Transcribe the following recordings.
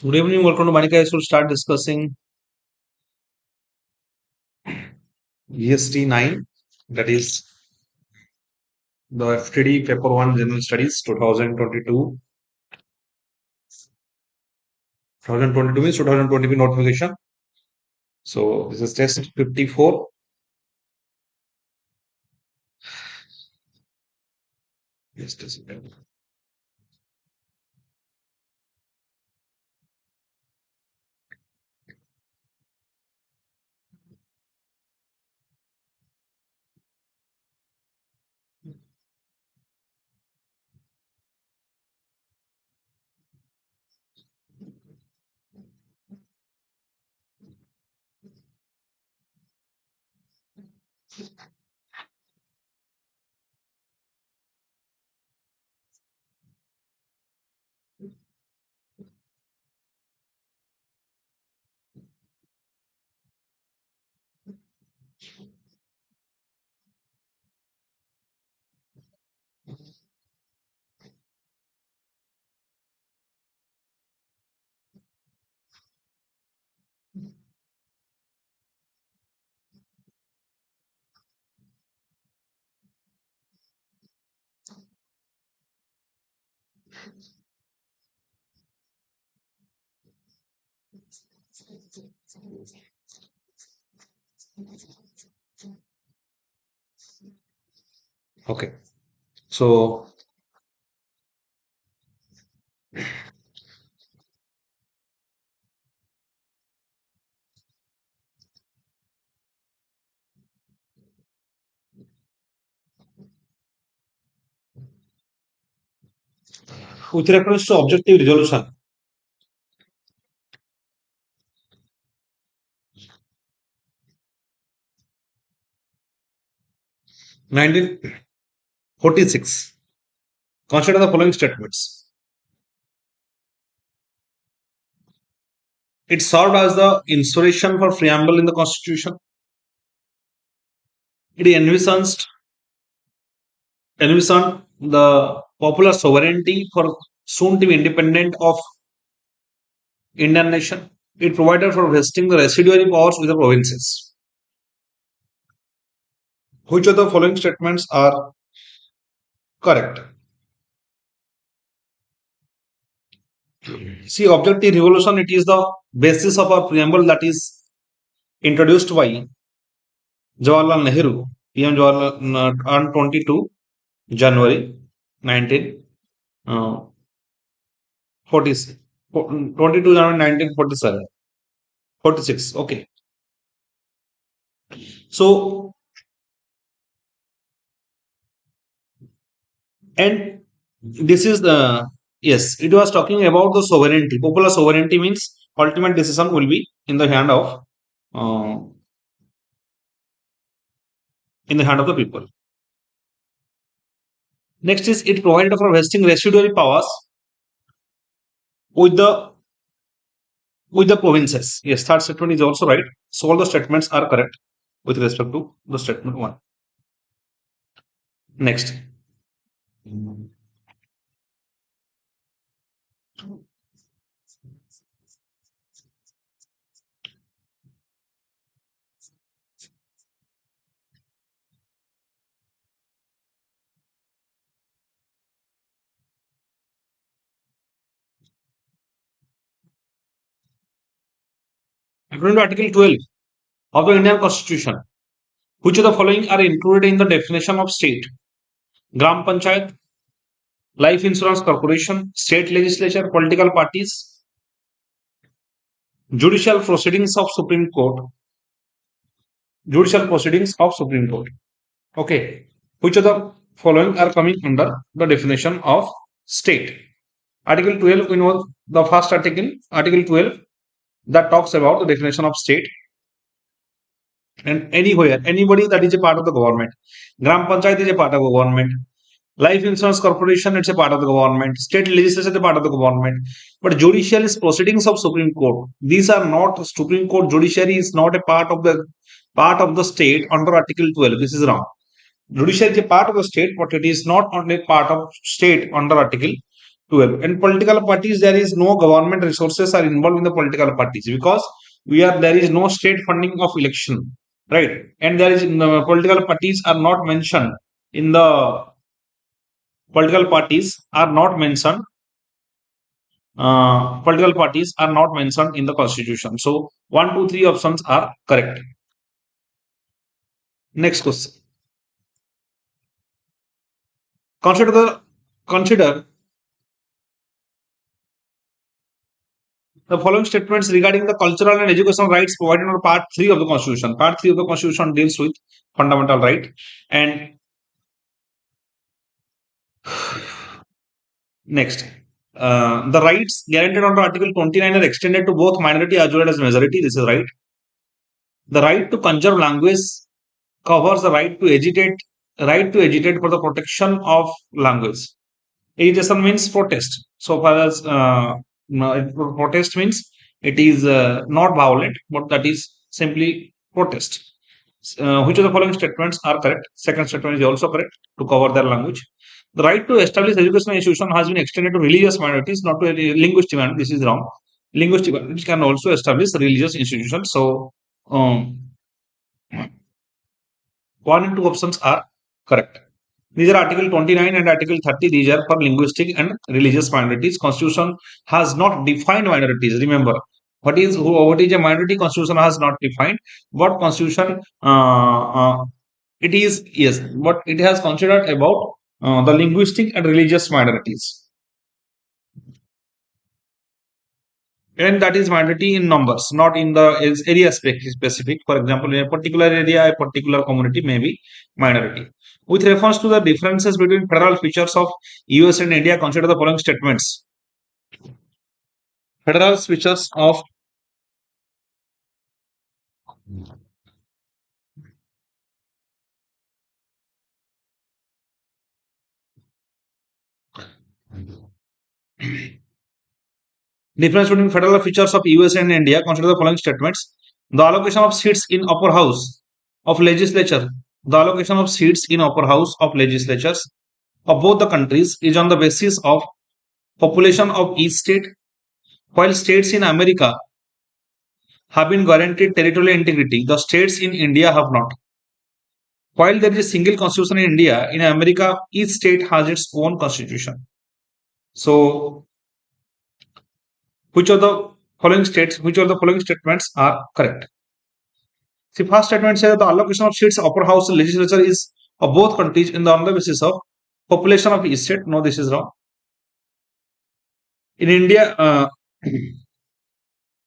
Good evening, welcome to VANIKIAS. We'll start discussing EST 9, that is the FTD Paper 1 General Studies 2022. 2022 means 2020 notification. So this is test 54. Just a second. Okay. So with reference to objective resolution, 1946, consider the following statements. It served as the inspiration for preamble in the Constitution. It envisioned the popular sovereignty for soon to be independent of Indian nation. It provided for vesting the residuary powers with the provinces. Which of the following statements are correct? See, objective revolution, it is the basis of our preamble that is introduced by Jawaharlal Nehru, PM Jawaharlal, on 22 January 1946. 22 January 1947. 46. Okay. So, and this is the, yes, it was talking about the sovereignty. Popular sovereignty means ultimate decision will be in the hand of uh, the people. Next is it provided for vesting residuary powers with the provinces. Yes, third statement is also right. So all the statements are correct with respect to the statement one. Next. According to Article 12 of the Indian Constitution, which of the following are included in the definition of state? Gram Panchayat, Life Insurance Corporation, state legislature, political parties, judicial proceedings of Supreme Court. Judicial proceedings of Supreme Court. Okay. Which of the following are coming under the definition of state? Article 12, we know the first article, Article 12, that talks about the definition of state. And anywhere, anybody that is a part of the government. Gram Panchayat is a part of the government. Life Insurance Corporation, it's a part of the government. State legislature is a part of the government. But judicial is proceedings of Supreme Court. These are not Supreme Court. Judiciary is not a part of the state under Article 12. This is wrong. Judiciary is a part of the state, but it is not only part of state under Article 12. And political parties, there is no government resources are involved in the political parties because there is no state funding of election, right? And there is no, political parties are not mentioned in the political parties are not mentioned political parties are not mentioned in the constitution. So 1, 2, 3 options are correct. Next question. Consider the following statements regarding the cultural and educational rights provided under Part 3 of the Constitution. Part 3 of the Constitution deals with fundamental right. And next, the rights guaranteed under Article 29 are extended to both minority as well as majority. This is right. The right to conserve language covers the right to agitate for the protection of language. Agitation means protest. So far as protest means it is not violent, but that is simply protest. Which of the following statements are correct? Second statement is also correct to cover their language. The right to establish educational institution has been extended to religious minorities, not to linguistic minorities. This is wrong. Linguistic minorities can also establish religious institutions. So, 1 and 2 options are correct. These are Article 29 and Article 30. These are for linguistic and religious minorities. Constitution has not defined minorities. Remember, what is a minority? Constitution has not defined. What Constitution it is, yes, but it has considered about the linguistic and religious minorities. And that is minority in numbers, not in the area specific. For example, in a particular area, a particular community may be minority. With reference to the differences between federal features of US and India, consider the following statements. Federal features of difference between federal features of US and India, consider the following statements. The allocation of seats in upper house of legislature. The allocation of seats in upper house of legislatures of both the countries is on the basis of population of each state, while states in America have been guaranteed territorial integrity, the states in India have not. While there is a single constitution in India, in America, each state has its own constitution. So, which of the following statements are correct? The first statement says that the allocation of seats upper house legislature is of both countries on the basis of population of each state. No, this is wrong. In India,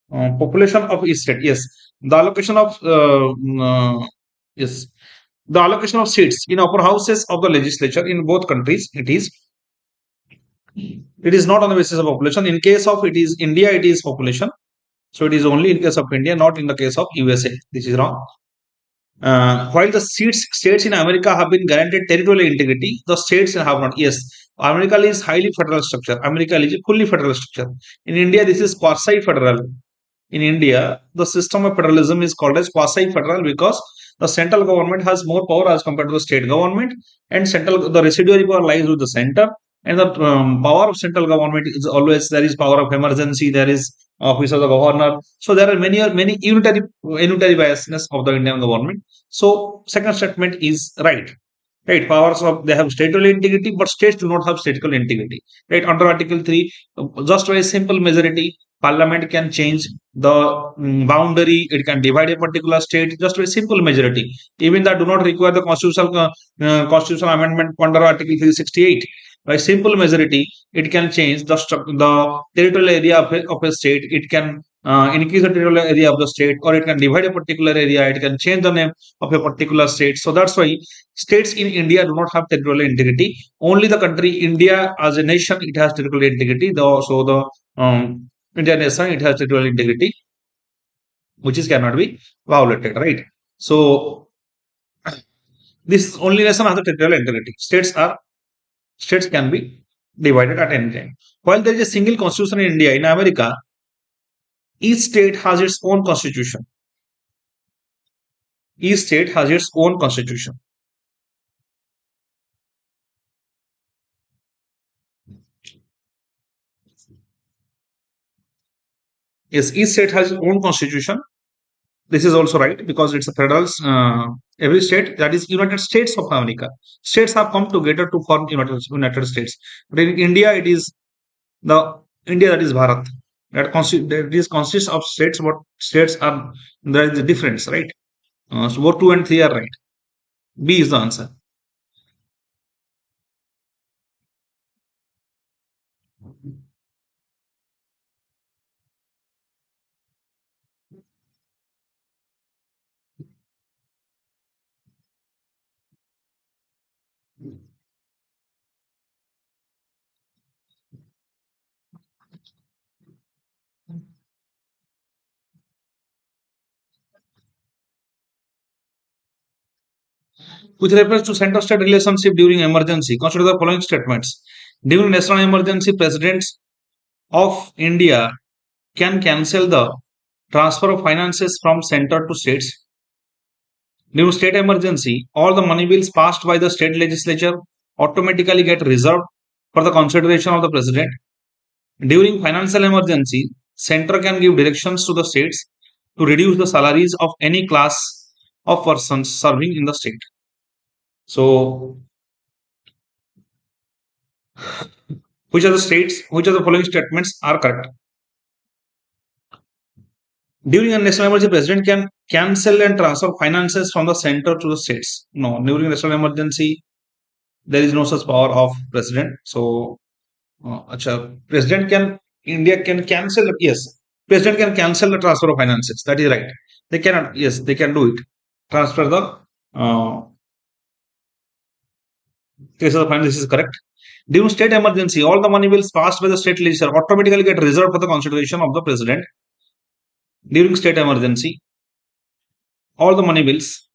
population of each state, yes. The allocation of yes, the allocation of seats in upper houses of the legislature in both countries, it is not on the basis of population. In case of it is India, it is population. So it is only in case of India, not in the case of USA. This is wrong. While the states in America have been guaranteed territorial integrity, the states have not. Yes, America is highly federal structure. America is a fully federal structure. In India, this is quasi-federal. In India, the system of federalism is called as quasi-federal because the central government has more power as compared to the state government, and the residuary power lies with the center. And the power of central government is always there is power of emergency, there is office of the governor. So there are many unitary biasness of the Indian government. So second statement is right. Right, powers of they have territorial integrity, but states do not have territorial integrity. Right, under Article 3, just by a simple majority, Parliament can change the boundary. It can divide a particular state just by a simple majority. Even that do not require the constitutional amendment under Article 368. By simple majority, it can change the territorial area of a state. It can increase the territorial area of the state, or it can divide a particular area. It can change the name of a particular state. So that's why states in India do not have territorial integrity. Only the country India as a nation, it has territorial integrity. So the Indian nation, it has territorial integrity, which is cannot be violated, right? So this only nation has the territorial integrity. States can be divided at any time. While there is a single constitution in India, in America, each state has its own constitution. Each state has its own constitution. Yes, each state has its own constitution. This is also right because it's a federal. Every state, that is United States of America. States have come together to form United States. But in India, it is the India, that is Bharat. That is consists of states. What states are, there is a difference, right? So both two and three are right. B is the answer. With reference to center-state relationship during emergency, consider the following statements. During national emergency, presidents of India can cancel the transfer of finances from center to states. During state emergency, all the money bills passed by the state legislature automatically get reserved for the consideration of the president. During financial emergency, center can give directions to the states to reduce the salaries of any class of persons serving in the state. So, which are the following statements are correct? During a national emergency, president can cancel and transfer finances from the center to the states. No, during national emergency, there is no such power of president. So, president can India can cancel. Yes, president can cancel the transfer of finances. That is right. They cannot. Yes, they can do it. Transfer the case of the finance. This is correct. During state emergency, all the money bills passed by the state legislature automatically get reserved for the consideration of the president. During state emergency, all the money bills.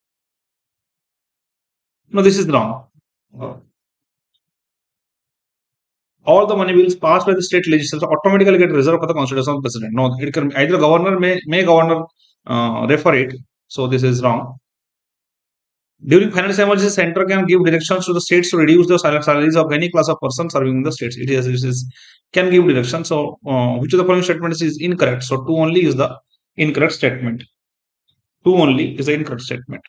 No, this is wrong. All the money bills passed by the state legislature automatically get reserved for the consideration of the president. No, it can either governor may governor refer it. So this is wrong. During financial emergency, center can give directions to the states to reduce the salaries of any class of person serving in the states. It is can give direction. So which of the following statements is incorrect? So two only is the incorrect statement. Two only is the incorrect statement.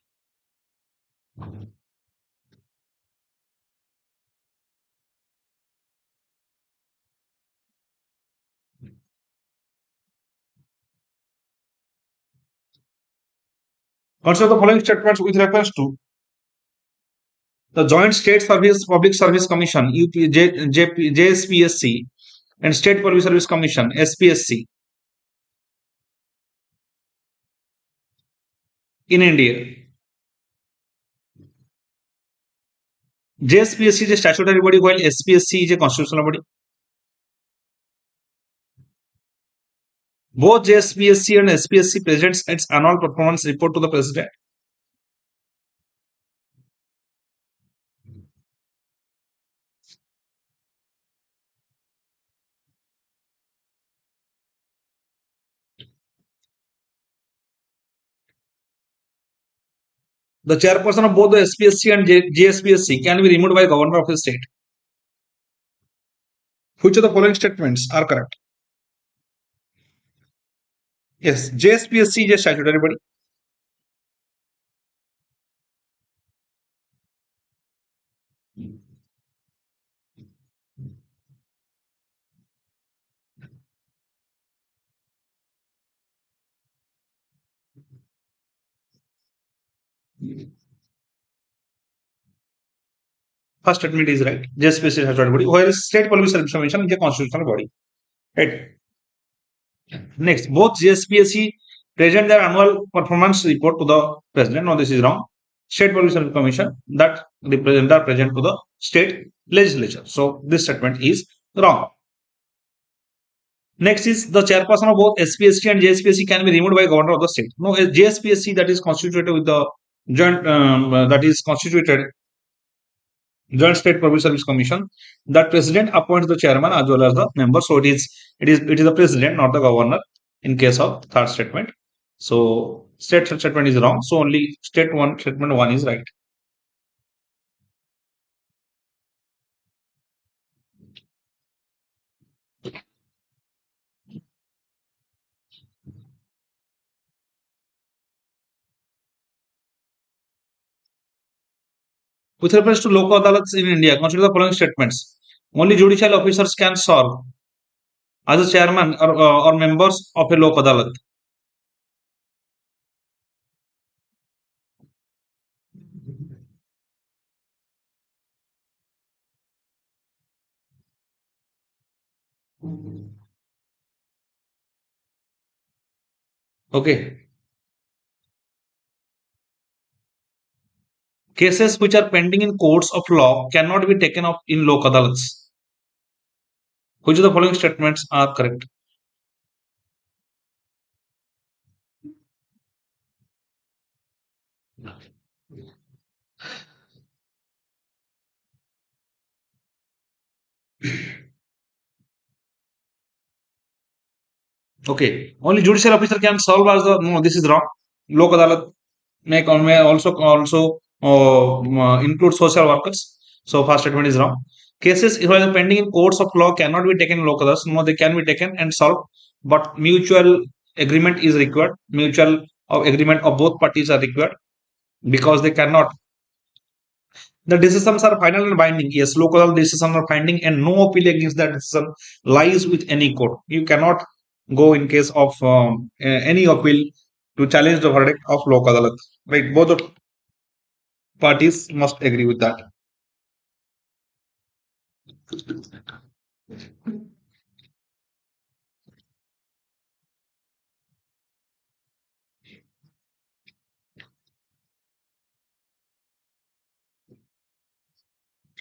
Consider the following statements with reference to the Joint State Service Public Service Commission JSPSC and State Public Service Commission SPSC in India. JSPSC is a statutory body while SPSC is a constitutional body. Both JSPSC and SPSC presents its annual performance report to the president. The chairperson of both the SPSC and JSPSC can be removed by governor of the state. Which of the following statements are correct? Yes, JSPSC is a statutory body. First statement is right. JSPSC is a statutory body, whereas State Public Service Commission is a constitutional body. Right. Next, both JSPSC present their annual performance report to the president. No, this is wrong. State Public Service Commission that represent are present to the state legislature. So this statement is wrong. Next is the chairperson of both SPSC and JSPSC can be removed by governor of the state. No, JSPSC that is constituted with the joint that is constituted Joint State Public Service Commission. That president appoints the chairman as well as the member. So it is the president, not the governor. In case of third statement, so state statement is wrong. So only statement one is right. With reference to local adalats in India, consider the following statements. Only judicial officers can serve as a chairman or members of a lok adalat. Okay. Cases which are pending in courts of law cannot be taken up in lok adalats. Which of the following statements are correct? Okay. Only judicial officer can solve as the no. This is wrong. Lok adalat may also include social workers. So first statement is wrong. Cases if are pending in courts of law cannot be taken in lok adalats. No, they can be taken and solved, but mutual agreement is required. Mutual agreement of both parties are required because they cannot. The decisions are final and binding. Yes, local decisions are binding, and no appeal against that decision lies with any court. You cannot go in case of any appeal to challenge the verdict of local adalat. Right, both the parties must agree with that.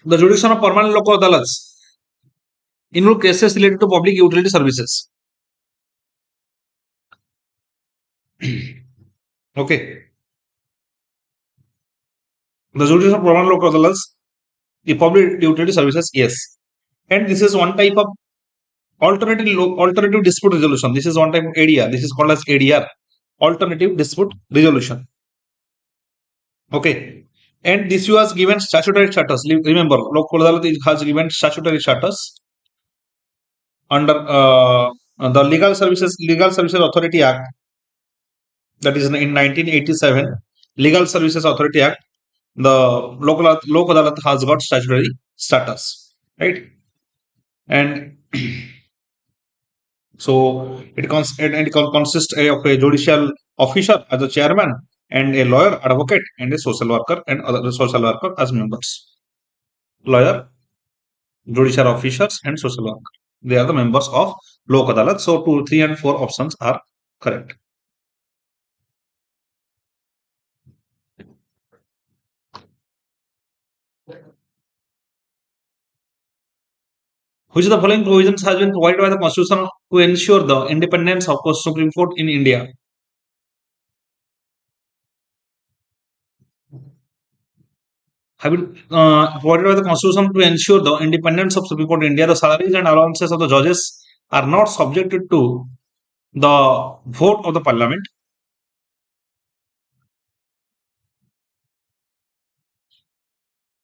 The jurisdiction of permanent local adalats include cases related to public utility services. Okay, the jurisdiction of permanent local adalats, the public utility services, yes, and this is one type of alternative dispute resolution. This is one type of ADR. This is called as ADR, alternative dispute resolution. Okay, and this was given statutory status. Remember, local adalat has given statutory status under the Legal Services Authority Act, that is in 1987. Legal Services Authority Act, the local adalat has got statutory status, right? And so it consists of a judicial officer as a chairman, and a lawyer, advocate, and a social worker and other social worker as members. Lawyer, judicial officers, and social worker. They are the members of Lok Adalat. So 2, 3, and 4 options are correct. Which of the following provisions has been provided by the Constitution to ensure the independence of the Supreme Court in India? Have been provided by the Constitution to ensure the independence of Supreme Court in India. The salaries and allowances of the judges are not subjected to the vote of the Parliament.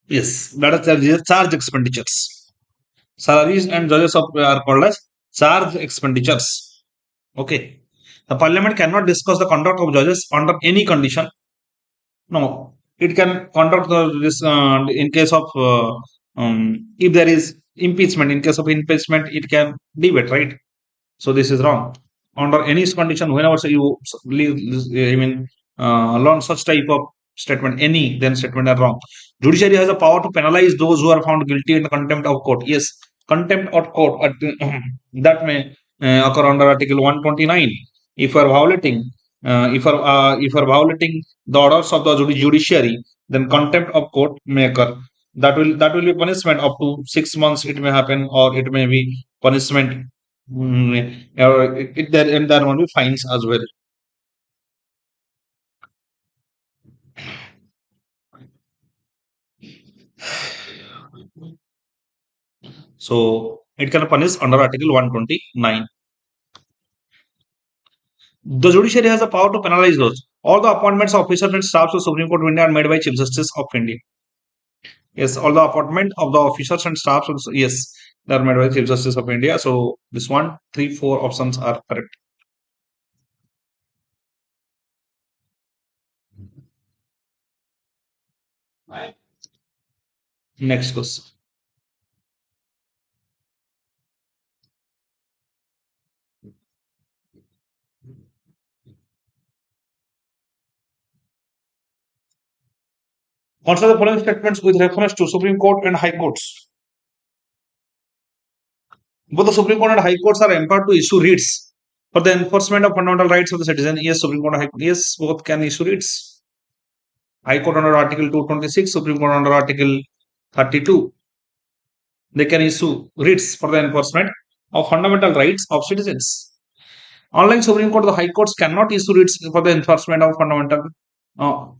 Yes, that is charge expenditures. Salaries and judges are called as charge expenditures. Okay. The Parliament cannot discuss the conduct of judges under any condition. No, it can conduct this in case of if there is impeachment. In case of impeachment, it can debate, right? So this is wrong. Under any condition, whenever you I mean, learn such type of statement, any then statement are wrong. Judiciary has the power to penalize those who are found guilty in contempt of court. Yes, contempt of court that may occur under Article 129. If you are violating, if you are violating the orders of the judiciary, then contempt of court may occur. That will be punishment up to 6 months. It may happen, or it may be punishment. And there will be fines as well. So it can punish under Article 129. The judiciary has the power to penalize those. All the appointments of officers and staffs of Supreme Court of India are made by Chief Justice of India. Yes, all the appointment of the officers and staffs, yes, they are made by Chief Justice of India. So this 1, 3, 4 options are correct. Next question. Answer the following statements with reference to Supreme Court and High Courts. Both the Supreme Court and High Courts are empowered to issue writs for the enforcement of fundamental rights of the citizen. Yes, Supreme Court and High Court. Yes, both can issue writs. High Court under Article 226, Supreme Court under Article 32. They can issue writs for the enforcement of fundamental rights of citizens. Unlike Supreme Court, the High Courts cannot issue writs for the enforcement of fundamental.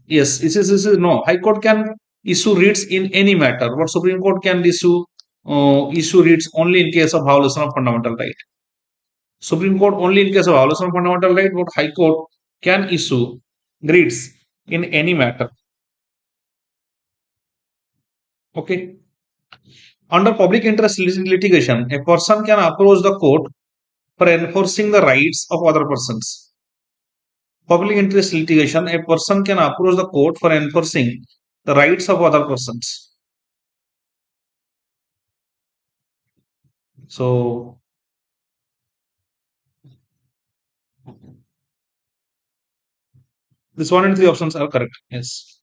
Yes, this is no. High Court can issue writs in any matter, but Supreme Court can issue writs only in case of violation of fundamental right. Supreme Court only in case of violation of fundamental right, but High Court can issue writs in any matter. Okay. Under public interest litigation, a person can approach the court for enforcing the rights of other persons. Public interest litigation, a person can approach the court for enforcing the rights of other persons. So, this one and three options are correct. Yes.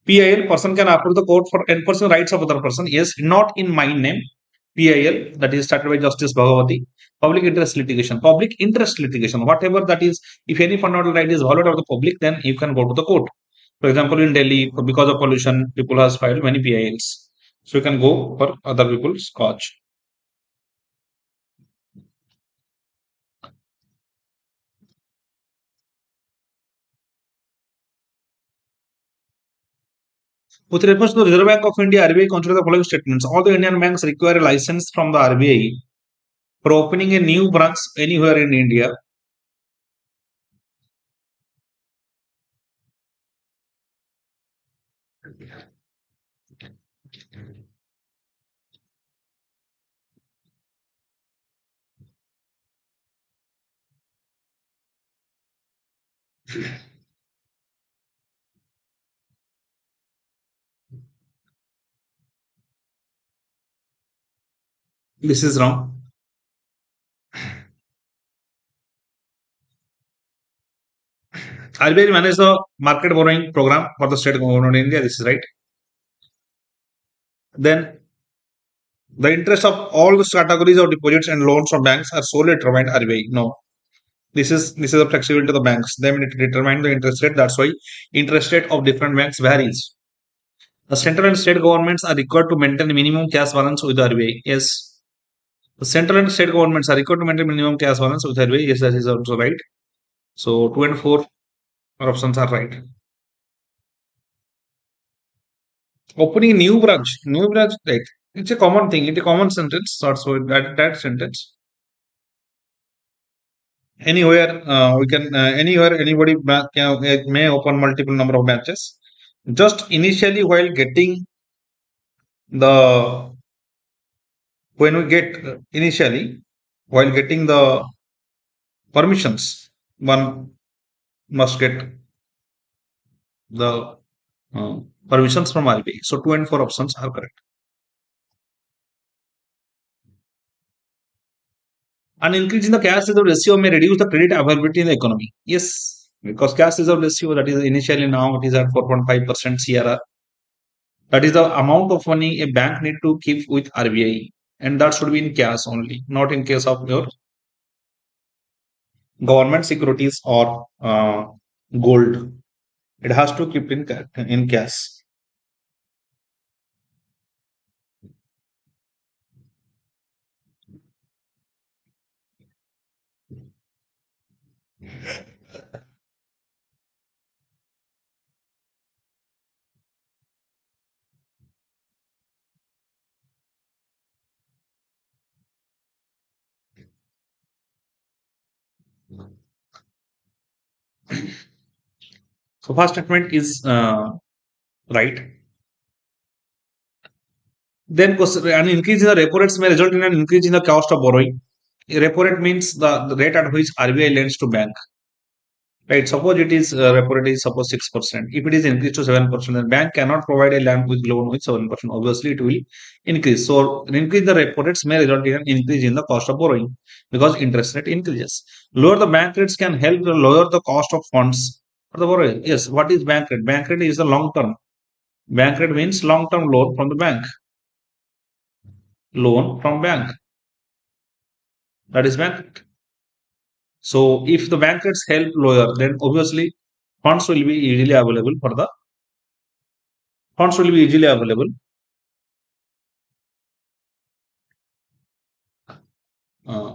PIL, person can approach the court for enforcing rights of other person. Yes, not in my name. PIL, that is started by Justice Bhagavati. Public interest litigation. Public interest litigation, whatever that is, if any fundamental right is violated of the public, then you can go to the court. For example, in Delhi, because of pollution, people has filed many PILs. So you can go for other people's cause. With reference to the Reserve Bank of India, RBI consider the following statements. All the Indian banks require a license from the RBI for opening a new branch anywhere in India. This is wrong. RBI manages the market borrowing program for the state government of India. This is right. Then the interest of all the categories of deposits and loans of banks are solely determined RBI. No. This is a flexibility to the banks. They need to determine the interest rate. That's why interest rate of different banks varies. The central and state governments are required to maintain a minimum cash balance with the RBI. Yes. The central and state governments are required to maintain minimum cash balance with RBI. Yes, that is also right. So 2 and 4 options are right. Opening new branch, right? It's a common thing. It's a common sentence. So that sentence. Anywhere we can anywhere anybody may open multiple number of branches. Just initially while getting the when we get initially while getting the permissions, one must get the permissions from RBI. So 2 and 4 options are correct. An increase in the cash reserve ratio may reduce the credit availability in the economy. Yes, because cash reserve ratio that is initially now it is at 4.5% CRR. That is the amount of money a bank need to keep with RBI, and that should be in cash only, not in case of your government securities or gold. It has to keep in cash. So first statement is right. Then an increase in the repo rates may result in an increase in the cost of borrowing. Repo rate means the rate at which RBI lends to bank. Right? Suppose it is repo rate is suppose 6%. If it is increased to 7%, then bank cannot provide a land with loan with 7%. Obviously, it will increase. So, increase the repo rates may result in an increase in the cost of borrowing because interest rate increases. Lower the bank rates can help to lower the cost of funds for the borrowing. Yes, what is bank rate? Bank rate is the long term. Bank rate means long term loan from the bank. Loan from bank. That is bank rate. So, if the bank rates help lower, then obviously funds will be easily available for the funds will be easily available uh,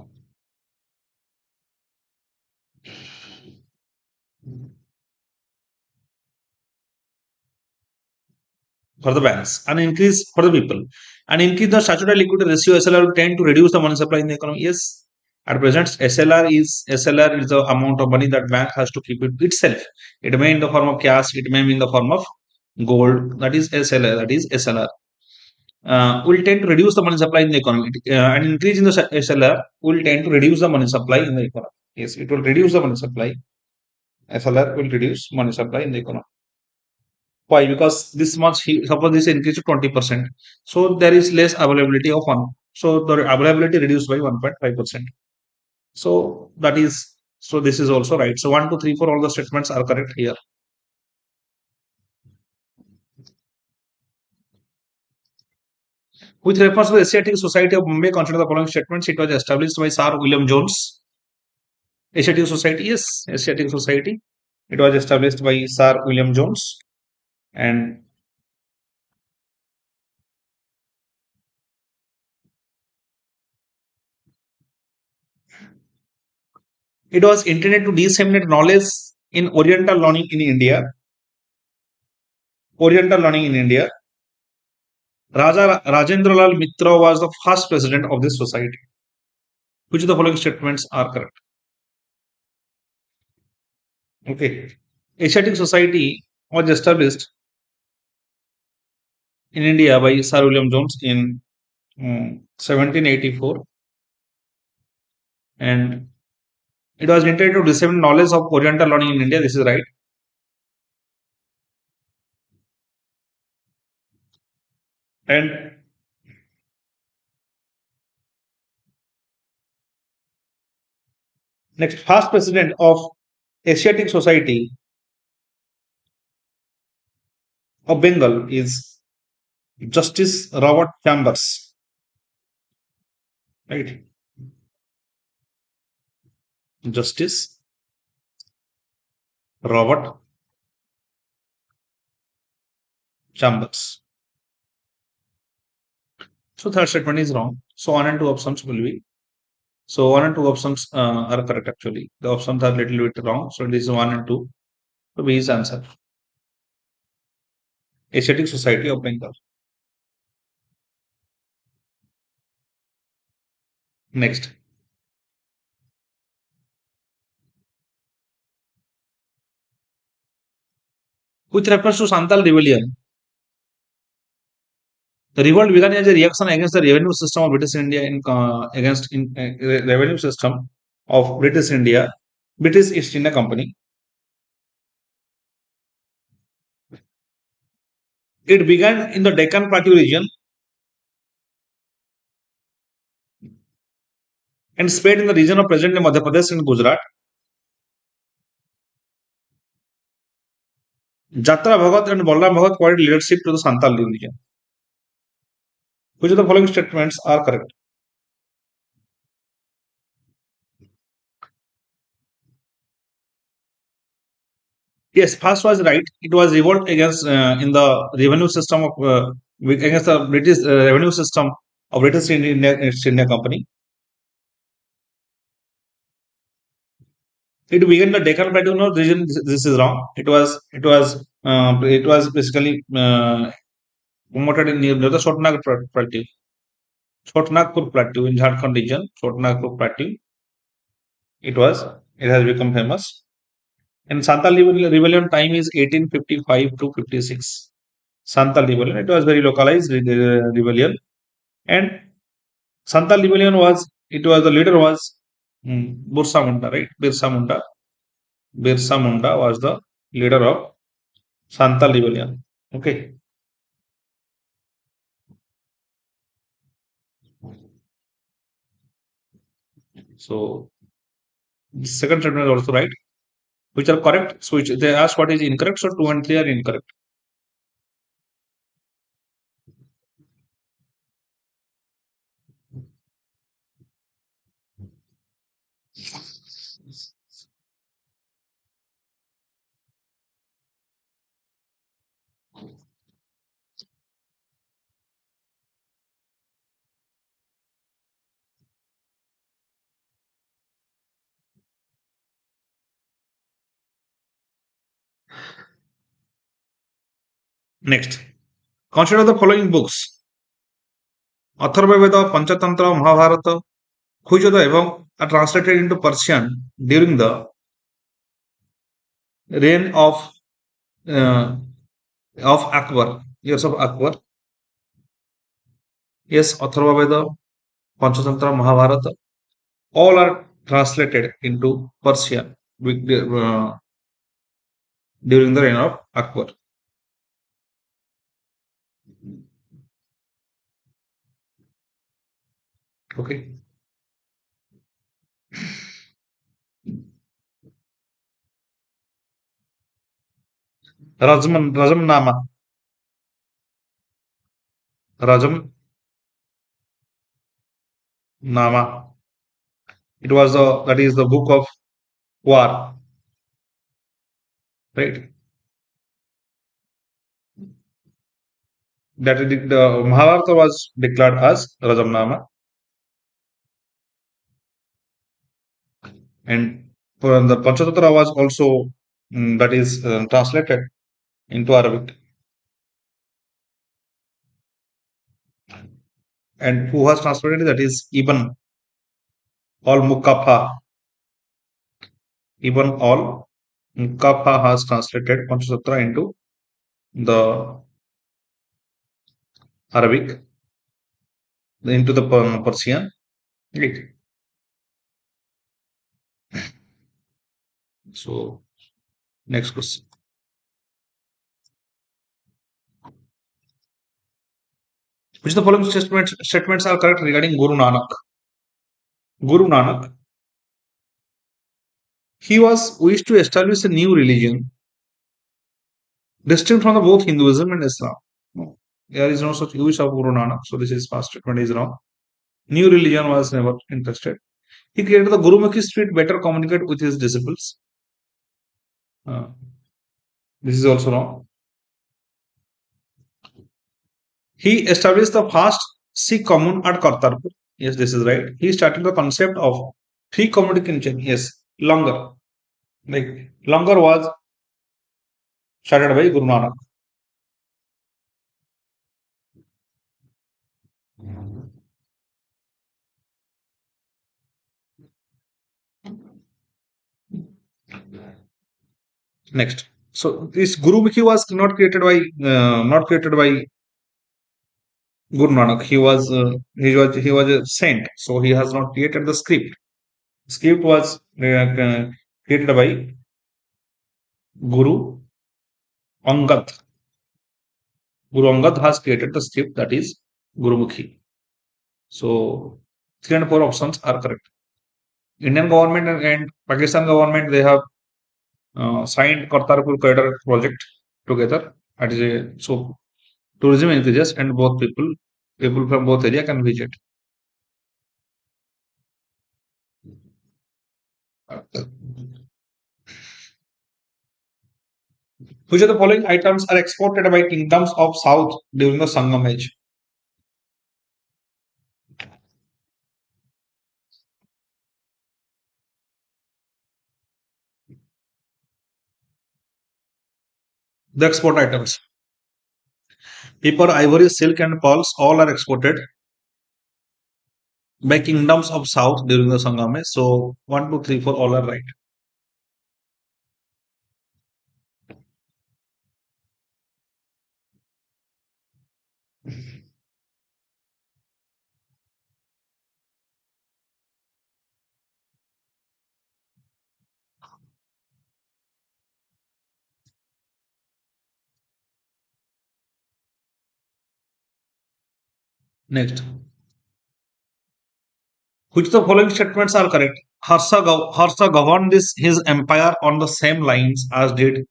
for the banks and increase for the people and increase the statutory liquidity ratio. SLR will tend to reduce the money supply in the economy. Yes, at present SLR is the amount of money that bank has to keep it itself. It may in the form of cash, it may be in the form of gold. That is SLR. That is SLR. Will tend to reduce the money supply in the economy. And increase in the SLR will tend to reduce the money supply in the economy. Yes, it will reduce the money supply. SLR will reduce money supply in the economy. Why? Because this much, suppose this increase to 20%. So there is less availability of one. So the availability reduced by 1.5%. So that is, so this is also right. So 1, 2, 3, 4, all the statements are correct here. With reference to the Asiatic Society of Mumbai, consider the following statements. It was established by Sir William Jones. Asiatic Society, yes, Asiatic Society. It was established by Sir William Jones. And it was intended to disseminate knowledge in Oriental learning in India. Oriental learning in India. Raja Rajendralal Mitra was the first president of this society. Which of the following statements are correct? Okay. Asiatic Society was established in India by Sir William Jones in 1784, and it was intended to disseminate knowledge of Oriental learning in India. This is right. And next, first president of Asiatic Society of Bengal is Justice Robert Chambers. Right. Justice Robert Chambers. So third statement is wrong. So one and two options will be. So one and two options are correct actually. The options are little bit wrong. So this is one and two. So B is answer. Asiatic Society of Bengal. Next. With reference to Santal rebellion, the revolt began as a reaction against the revenue system of British India revenue system of British India, British East India Company. It began in the Deccan Plateau region and spread in the region of present-day Madhya Pradesh and Gujarat. Jatra Bhagat and Balram Bhagat provided leadership to the Santal region. Which of the following statements are correct? Yes, first was right. It was revolt against in the revenue system of against the British revenue system of British East India Company. It began the Deccan Plateau region. This is wrong. It was basically promoted in near the Chotnagpur Plateau. Chotnagpur Plateau in Jharkhand region. Chotnagpur Plateau. It was. It has become famous. And Santal rebellion time is 1855 to 56. Santal rebellion. It was very localized rebellion. And Santal rebellion was. It was the leader was Bursa Munda, right? Birsa Munda. Birsa Munda was the leader of Santal rebellion. Okay, so the second statement is also right, which are correct. So which they ask what is incorrect. So 2 and 3 are incorrect. Next, consider the following books: Atharvaveda, Panchatantra, Mahabharata, which of the above are translated into Persian during the reign uh, of Akbar, years of Akbar. Yes, Atharvaveda, Panchatantra, Mahabharata, all are translated into Persian during the reign of Akbar. Okay. Rajamnama. Rajam Nama. It was that is the book of war, right? That is the Mahabharata was declared as Rajamnama, and the Panchatantra was also that is translated into Arabic. And who has translated that is Ibn al Mukafa. Ibn al Mukafa has translated Panchatantra into the Arabic, into the Persian. Right. So next question. Which of the following statements are correct regarding Guru Nanak? Guru Nanak, he was wished to establish a new religion distinct from the both Hinduism and Islam. No, there is no such wish of Guru Nanak. So this is past statement is wrong. New religion was never interested. He created the Gurumukhi street better communicate with his disciples. Uh, this is also wrong. He established the first Sikh commune at Kartarpur. Yes, this is right. He started the concept of free communication. Yes, longer. Like longer was started by Guru Nanak. Next, so this Gurumukhi was not created by Guru Nanak. He was a saint, so he has not created the script. Script was created by Guru Angad. Guru Angad has created the script that is Gurumukhi. So 3 and 4 options are correct. Indian government and Pakistan government they have signed Kartarpur corridor project together. That is so tourism enthusiasts and both people from both area can visit. Which of the following items are exported by kingdoms of South during the Sangam age? The export items: paper, ivory, silk, and pearls all are exported by kingdoms of South during the Sangam age. So 1, 2, 3, 4 all are right. Next, which the following statements are correct? Harsha governed his empire on the same lines as did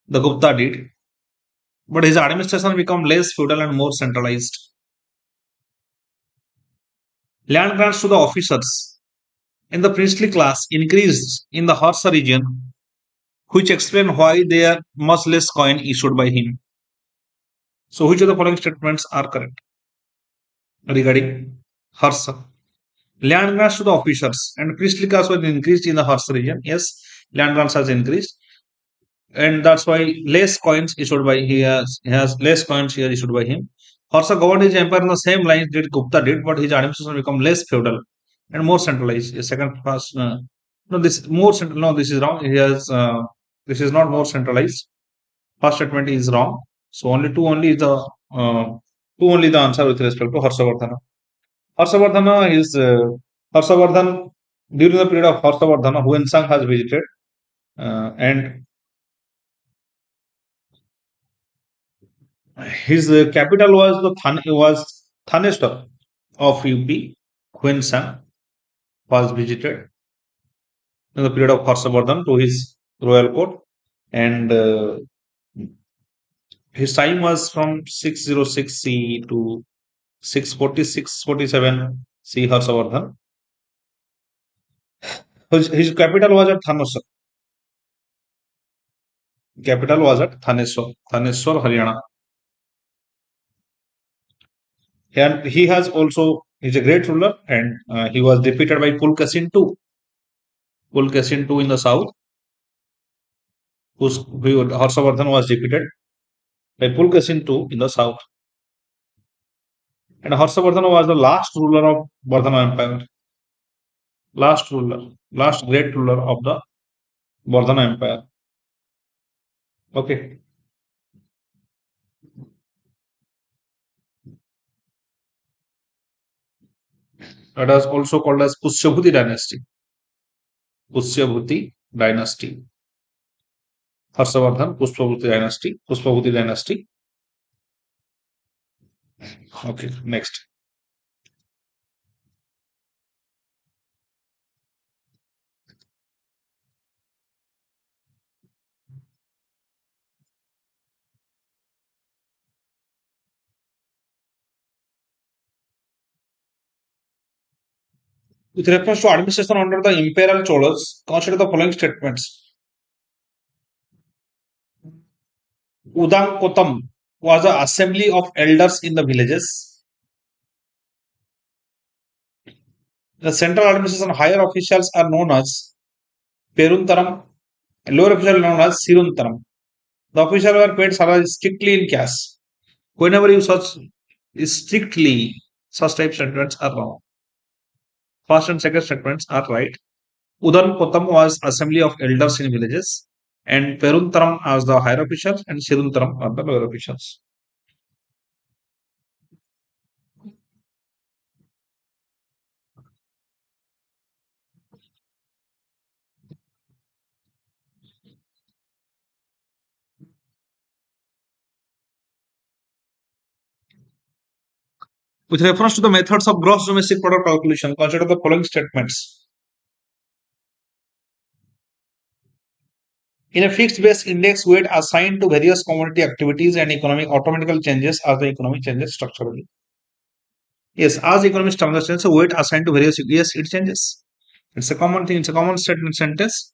the Gupta did, but his administration became less feudal and more centralized. Land grants to the officers in the priestly class increased in the Harsha region, which explain why there are much less coin issued by him. So, which of the following statements are correct regarding Harsha? Land grants to the officers and priestly class was increased in the Harsha region. Yes, land grants has increased, and that's why less coins issued by he has less coins here issued by him. Harsha governed his empire on the same lines did Gupta did, but his administration become less feudal and more centralized. A second first, no, this more central. No, this is wrong. He has this is not more centralized. First statement is wrong. So only two only is the answer with respect to Harshavardhana. Harshavardhana is Harshavardhan during the period of Harshavardhana, Huensang has visited, and his capital was Thanestar of UP. Huensang was visited in the period of Harshavardhan to his royal court, and his time was from 606 C to 646-47 C. Harshavardhan. His capital was at Thanesar. Capital was at Thanesar, Thanesar, Haryana. And he has also he's a great ruler, and he was defeated by Pulkesin II. Pulkesin II in the south, who Harshavardhan was defeated by Pulkesin II in the south. And Harshavardhan was the last ruler of Vardhana Empire. Last ruler, last great ruler of the Vardhana Empire. Okay. It was also called as Pushyabhuti dynasty. Pushyabhuti dynasty. Harshavardhan, Pushpabhuti dynasty. Pushpabhuti dynasty. Okay, next. With reference to administration under the imperial Cholas, consider the following statements. Udangkotam was an assembly of elders in the villages. The central administration higher officials are known as Peruntaram, and lower officials are known as Siruntaram. The officials were paid salary strictly in cash. Whenever you search strictly, such type statements are wrong. First and second statements are right. Udankotam was assembly of elders in villages, and Peruntaram as the higher officials, and Siruntaram are the lower officials. With reference to the methods of gross domestic product calculation, consider the following statements. In a fixed base index, weight assigned to various commodity activities and economic automatically changes as the economy changes structurally. Yes, as economic changes, so weight assigned to various yes, it changes. It's a common thing. It's a common statement sentence.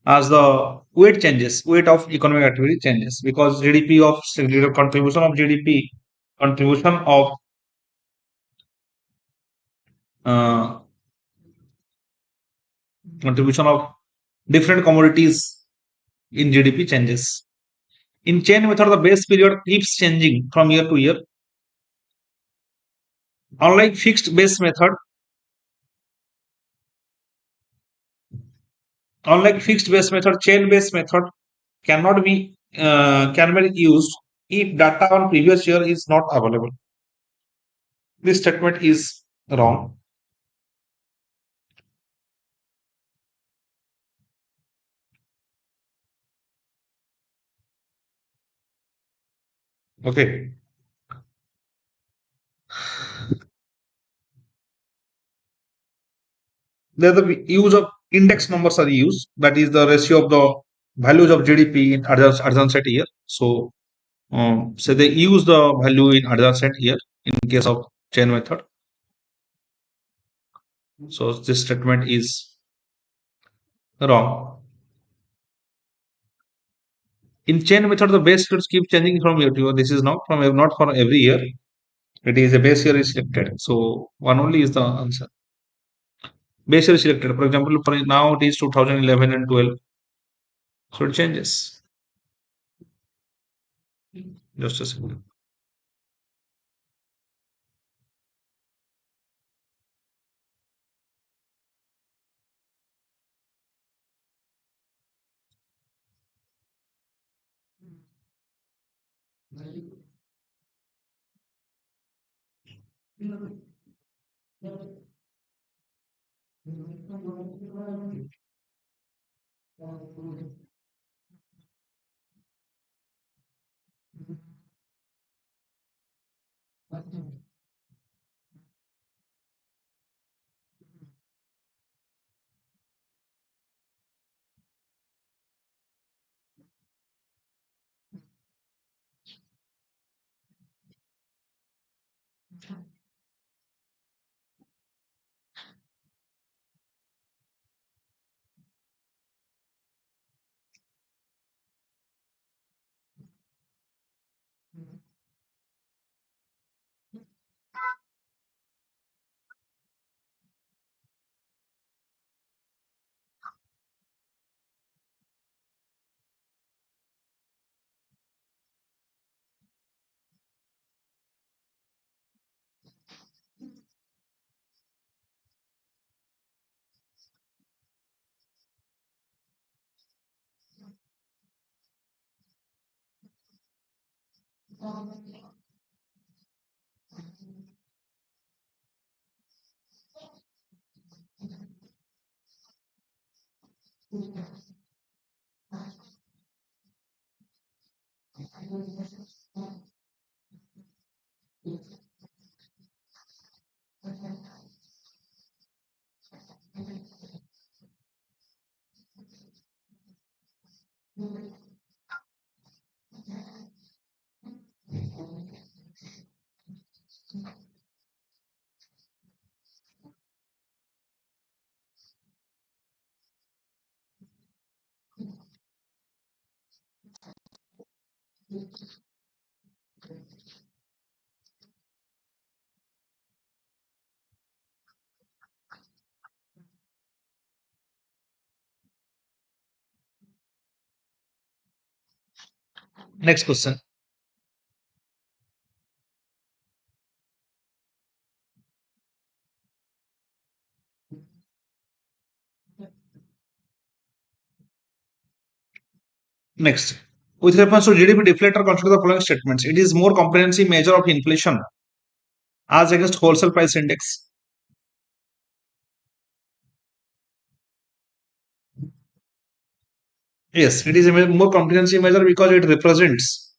As the weight changes, weight of economic activity changes because GDP of contribution of GDP, contribution of uh, contribution of different commodities in GDP changes. In chain method, the base period keeps changing from year to year. Unlike fixed base method, chain based method can be used if data on previous year is not available. This statement is wrong. Okay. There the use of index numbers are used. That is the ratio of the values of GDP in adjacent year. So they use the value in adjacent year in case of chain method. So this statement is wrong. In chain method, the base years keep changing from year to year. This is not for every year. It is a base year is selected. So one only is the answer. Base year is selected. For example, for now it is 2011 and 12. So it changes. Just a second. Next question. Next. With reference to GDP deflator, consider the following statements. It is more comprehensive measure of inflation as against wholesale price index. Yes, it is a more comprehensive measure because it represents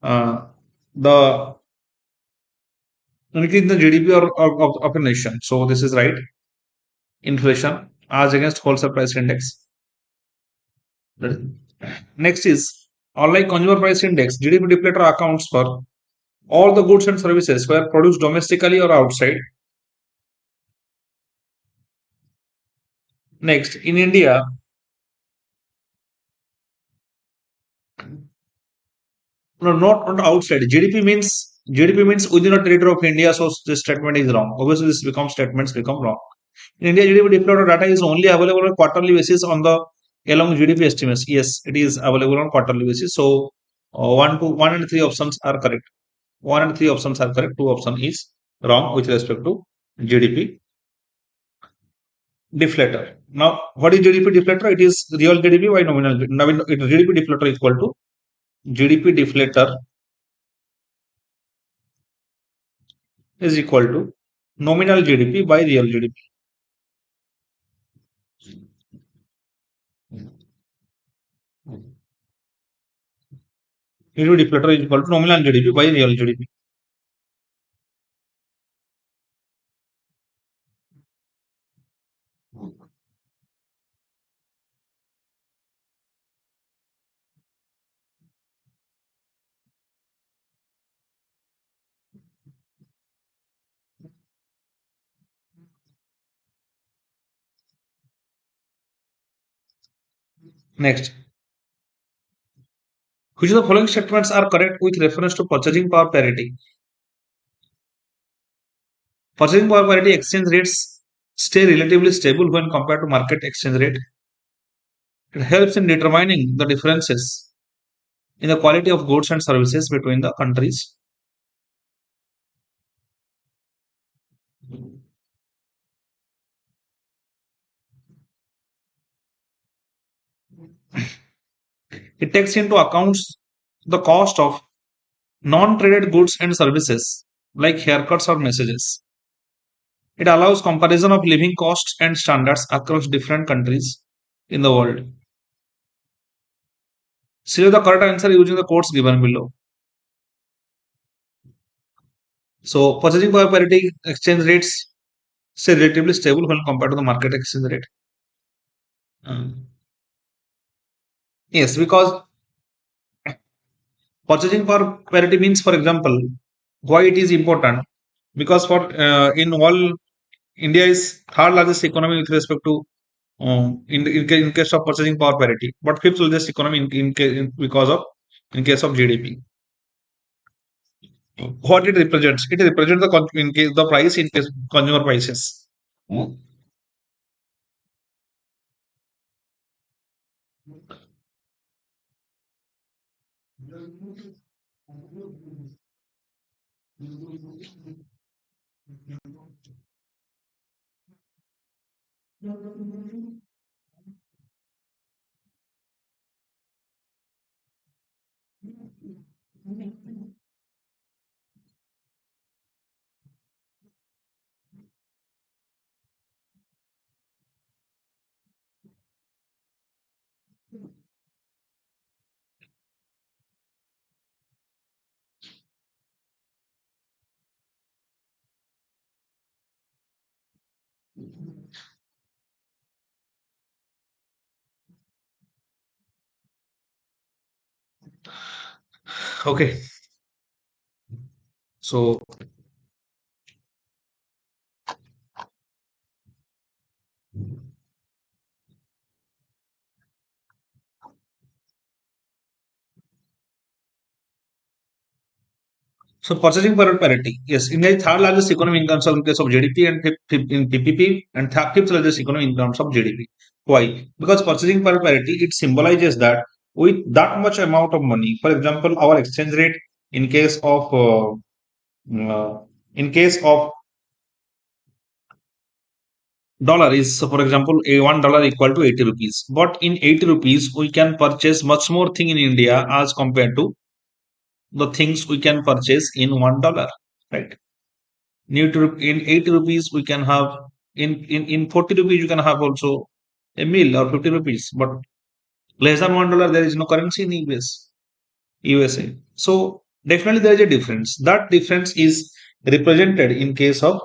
the increase in the GDP of a nation. So this is right. Inflation as against wholesale price index. Next is unlike consumer price index, GDP deflator accounts for all the goods and services were produced domestically or outside. Next, in India, no, not outside. GDP means within a territory of India. So this statement is wrong. Obviously, this becomes statements become wrong. In India, GDP deflator data is only available on quarterly basis on the along GDP estimates. Yes, it is available on quarterly basis. So one and three options are correct. One and three options are correct. Two option is wrong with respect to GDP deflator. Now, what is GDP deflator? It is real GDP by nominal. GDP deflator is equal to GDP deflator is equal to nominal GDP by real GDP. GDP deflator is equal to nominal GDP by real GDP. Next, which of the following statements are correct with reference to purchasing power parity? Purchasing power parity exchange rates stay relatively stable when compared to market exchange rate. It helps in determining the differences in the quality of goods and services between the countries. It takes into account the cost of non-traded goods and services like haircuts or messages. It allows comparison of living costs and standards across different countries in the world. Select the correct answer using the quotes given below. So, purchasing power parity exchange rates stay relatively stable when compared to the market exchange rate. Um, yes, because purchasing power parity means, for example, why it is important? Because for in all India is third largest economy with respect to in case of purchasing power parity, but fifth largest economy because of in case of GDP. What it represents? It represents in case the price in case consumer prices. Okay, so purchasing power parity. Yes, India is third largest economy in terms of in case of GDP and in PPP and fifth largest economy in terms of GDP. Why? Because purchasing power parity it symbolizes that with that much amount of money, for example, our exchange rate in case of in case of dollar is so for example a $1 equal to 80 rupees. But in 80 rupees we can purchase much more thing in India as compared to the things we can purchase in $1, right? In 80 rupees we can have in 40 rupees you can have also a meal or 50 rupees, but less than $1 there is no currency in USA. So definitely there is a difference. That difference is represented in case of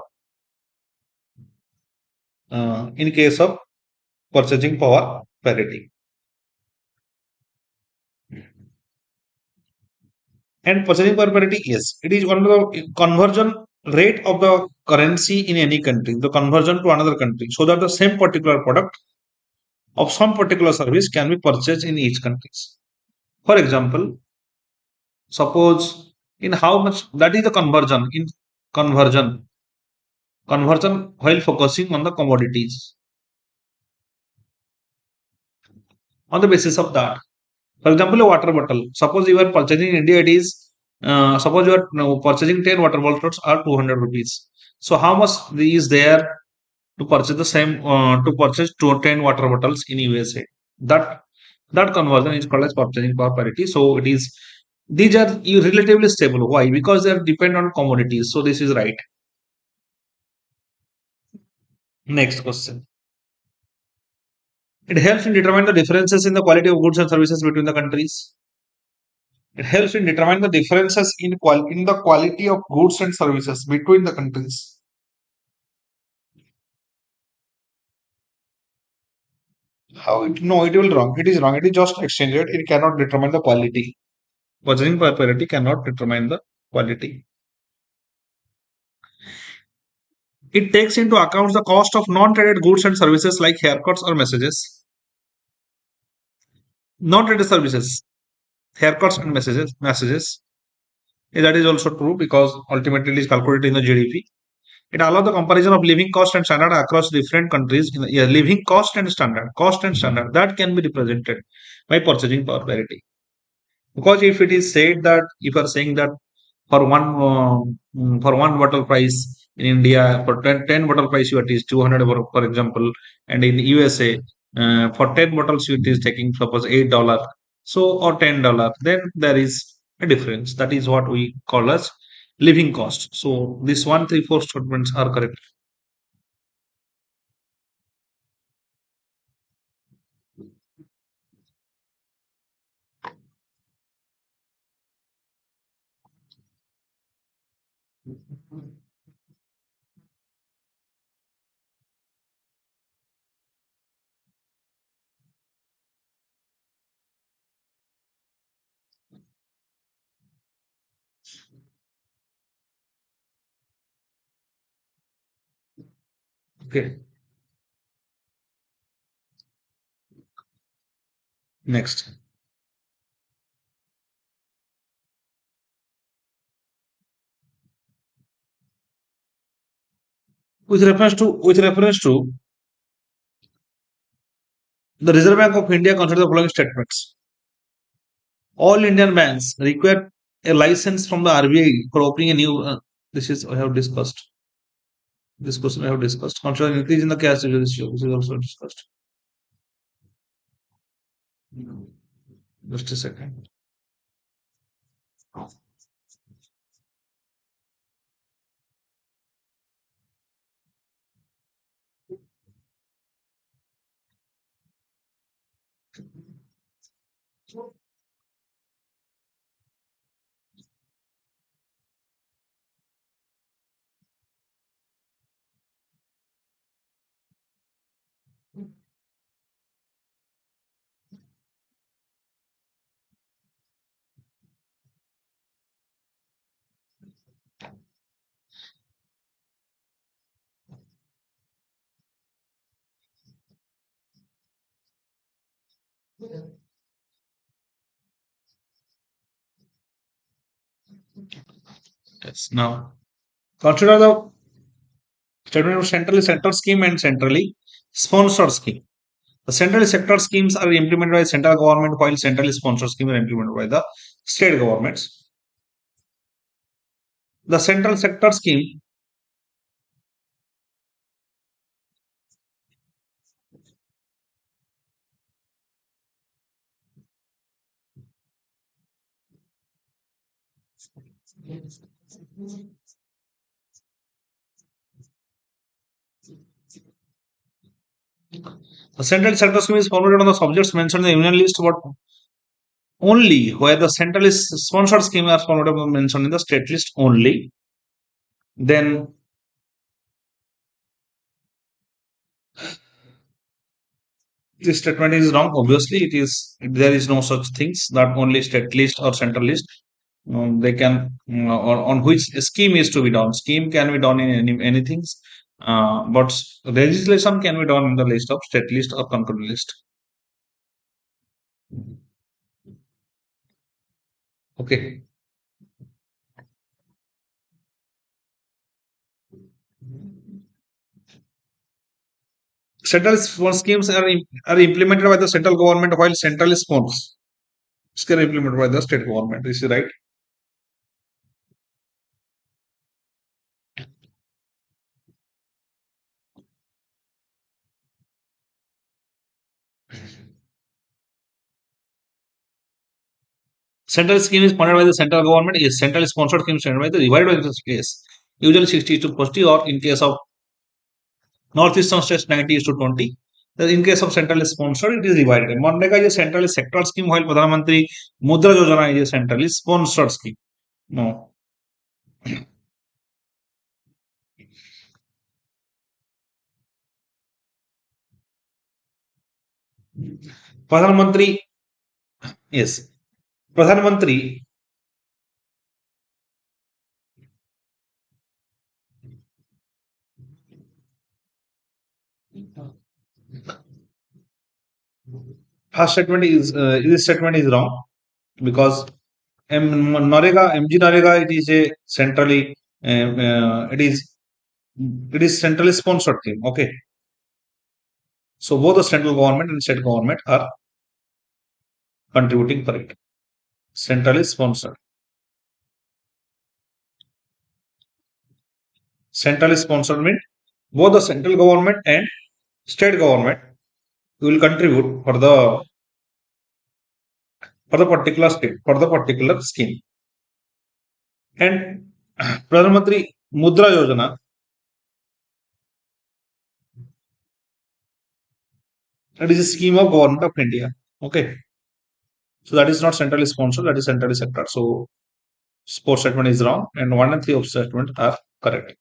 purchasing power parity. And purchasing power parity, yes, it is one of the conversion rate of the currency in any country, the conversion to another country, so that the same particular product of some particular service can be purchased in each country. For example, suppose in how much that is the conversion conversion while focusing on the commodities on the basis of that. For example, a water bottle. Suppose you are purchasing in India, it is suppose you are purchasing 10 water bottles are 200 rupees. So how much is there to purchase the same to purchase 10 water bottles in USA? That that conversion is called as purchasing power parity. So it is these are relatively stable. Why? Because they are depend on commodities. So this is right. Next question. It helps in determine the differences in the quality of goods and services between the countries. It helps in determine the differences in the quality of goods and services between the countries. How it no, it will wrong. It is wrong. It is just exchange rate. It cannot determine the quality. Purchasing power parity cannot determine the quality. It takes into account the cost of non-traded goods and services like haircuts or messages. Non-trade services, haircuts and messages. That is also true because ultimately it is calculated in the GDP. It allows the comparison of living cost and standard across different countries. Yeah, living cost and standard that can be represented by purchasing power parity. Because if it is said that if you are saying that for one bottle price in India for 10 bottle price you it is 200 for example, and in USA for 10 bottles you it is taking suppose $8, so or $10, then there is a difference. That is what we call as living cost. So this one, three, four statements are correct. Okay, next. With reference to the Reserve Bank of India consider the following statements. All Indian banks require a license from the RBI for opening a new. This is I have discussed. This question I have discussed. Considering increase in the cash ratio, this is also discussed. Just a second. Yes. Now consider the statement of centrally sector scheme and centrally sponsored scheme. The central sector schemes are implemented by central government, while centrally sponsored schemes are implemented by the state governments. The central sector scheme. The central sector scheme is formulated on the subjects mentioned in the union list, but only where the central is sponsored scheme are formulated mentioned in the state list only. Then this statement is wrong. Obviously, it is there is no such things that only state list or central list. They can on which scheme is to be done. Scheme can be done in anything, but legislation can be done in the list of state list or concurrent list. Okay. Central schemes are implemented by the central government, while central schemes are implemented by the state government. Is it right? Central scheme is funded by the central government. Yes, central sponsored scheme is funded by the divided by the case. Usually 60 to 40, or in case of northeastern states 90 is to 20. In case of central sponsored, it is divided. Mandeka is a central sector scheme, while Pradhan Mantri Mudra Yojana is a centrally sponsored scheme. No. Pradhan Mantri, yes. Pradhan Mantri, First statement is this statement is wrong because MG Narega it is a centrally it is centrally sponsored thing. Okay, so both the central government and state government are contributing for it. Centrally sponsored. Centrally sponsored means both the central government and state government will contribute for the particular state for the particular scheme. And Pradhan Mantri Mudra Yojana, that is a scheme of government of India. Okay, so that is not centrally sponsored, that is centrally sector. So sports statement is wrong, and 1 and 3 of statement are correct.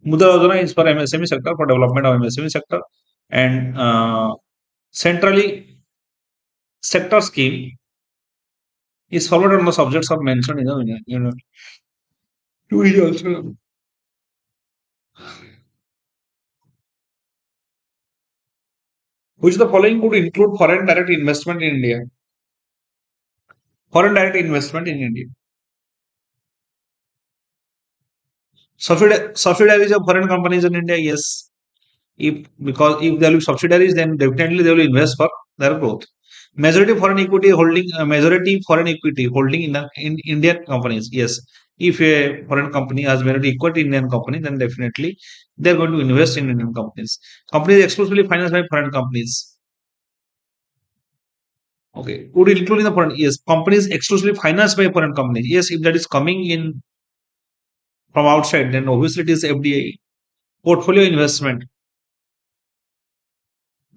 Mudra Yojana is for MSME sector, for development of MSME sector, and centrally sector scheme is followed on the subjects are mentioned in the two is also. Which the following could include foreign direct investment in India? Foreign direct investment in India. Subsidiaries of foreign companies in India, yes. Because if there will be subsidiaries, then definitely they will invest for their growth. Majority foreign equity holding in Indian companies, yes. If a foreign company has majority equity in Indian company, then definitely they are going to invest in Indian companies. Companies exclusively financed by foreign companies. Okay, would include in the foreign, yes. Companies exclusively financed by foreign companies, yes. If that is coming in from outside, then obviously it is FDI. Portfolio investment.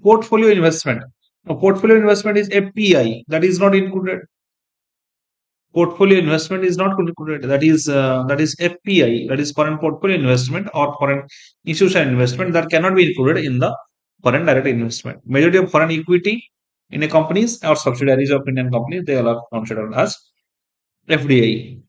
Portfolio investment. Now, portfolio investment is FPI. That is not included. Portfolio investment is not included. That is FPI. That is foreign portfolio investment or foreign institutional investment that cannot be included in the foreign direct investment. Majority of foreign equity in a companies or subsidiaries of Indian companies, they all are considered as FDI.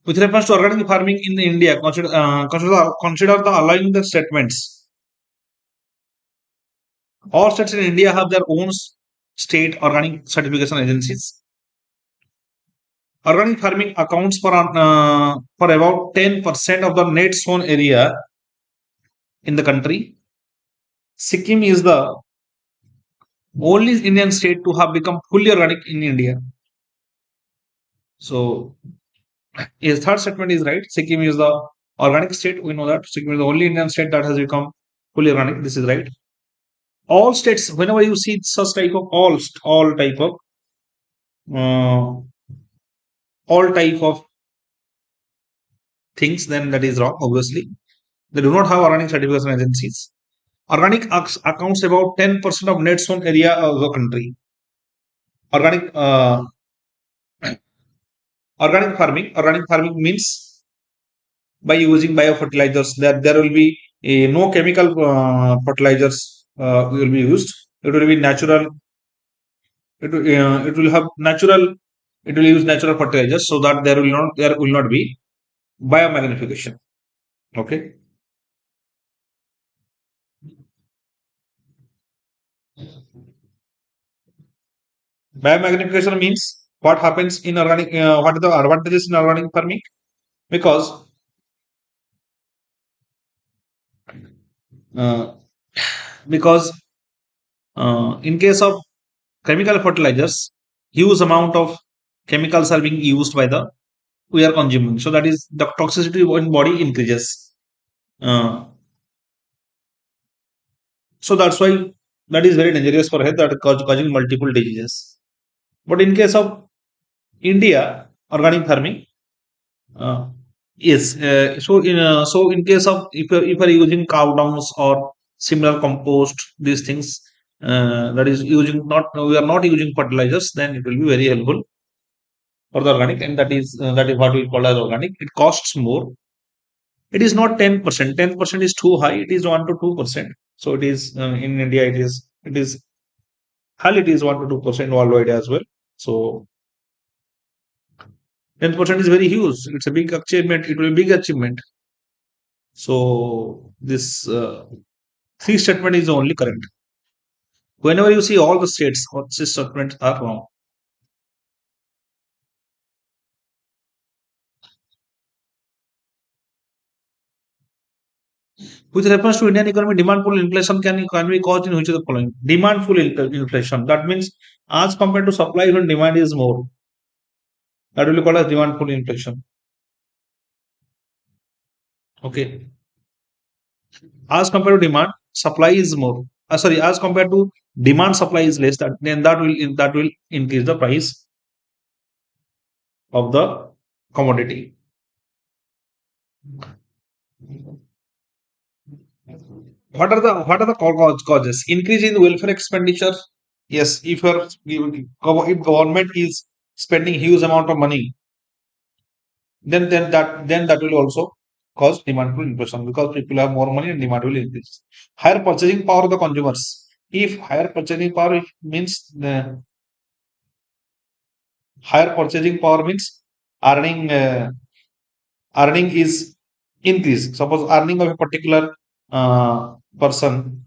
With reference to organic farming in India, consider the allowing the statements. All states in India have their own state organic certification agencies. Organic farming accounts for about 10% of the net sown area in the country. Sikkim is the only Indian state to have become fully organic in India. So, his third statement is right. Sikkim is the organic state. We know that Sikkim is the only Indian state that has become fully organic. This is right. All states, whenever you see such type of uh, all type of things, then that is wrong. Obviously, they do not have organic certification agencies. Organic accounts about 10% of net sown area of the country. Organic Organic farming means by using biofertilizers. There will be no chemical fertilizers will be used. It will be natural. It will have natural. It will use natural fertilizers so that there will not be biomagnification. Okay. Biomagnification means what happens in organic. What are the advantages in organic farming? Because uh, because in case of chemical fertilizers, huge amount of chemicals are being used by the we are consuming. So that is the toxicity in body increases. Uh, so that's why that is very dangerous for health that causing multiple diseases. But in case of India organic farming, uh, Yes. So in case of if you're using cow dungs or similar compost, these things that is using not we are not using fertilizers, then it will be very helpful for the organic, and that is what we call as organic. It costs more. It is not 10%. 10% is too high. It is 1 to 2%. So it is in India. It is hell. It is 1 to 2% worldwide as well. So 10% is very huge. It's a big achievement. It will be a big achievement. So this three statement is only correct. Whenever you see all the states, all six statements are wrong. With reference to Indian economy, demand pull inflation can be caused in which of the following? Demand pull inflation. That means as compared to supply, when demand is more, that will be called as demand pull inflation. Okay. As compared to demand, supply is more. Sorry, as compared to demand, supply is less. That will increase the price of the commodity. What are the causes? Increase in welfare expenditure. Yes, if government is spending huge amount of money, then that will also cause demand to inflation, because people have more money and demand will increase. Higher purchasing power of the consumers. If higher purchasing power means the higher purchasing power means earning earning is increase. Suppose earning of a particular person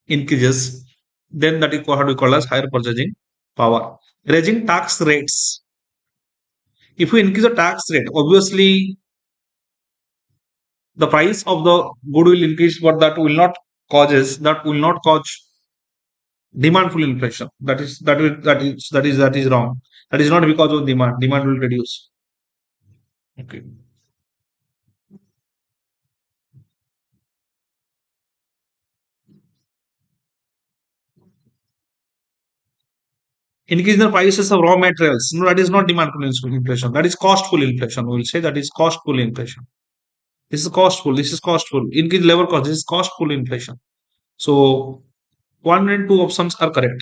increases, then that is what we call as higher purchasing power. Raising tax rates. If we increase the tax rate, obviously the price of the good will increase, but that will not cause demand full inflation. That is wrong. That is not because of demand. Demand will reduce. Okay. Increase in the prices of raw materials. No, that is not demand full inflation. That is costful inflation. We will say that is costful inflation. This is costful. This is costful. Increase labor cost. This is costful inflation. So one and two options are correct.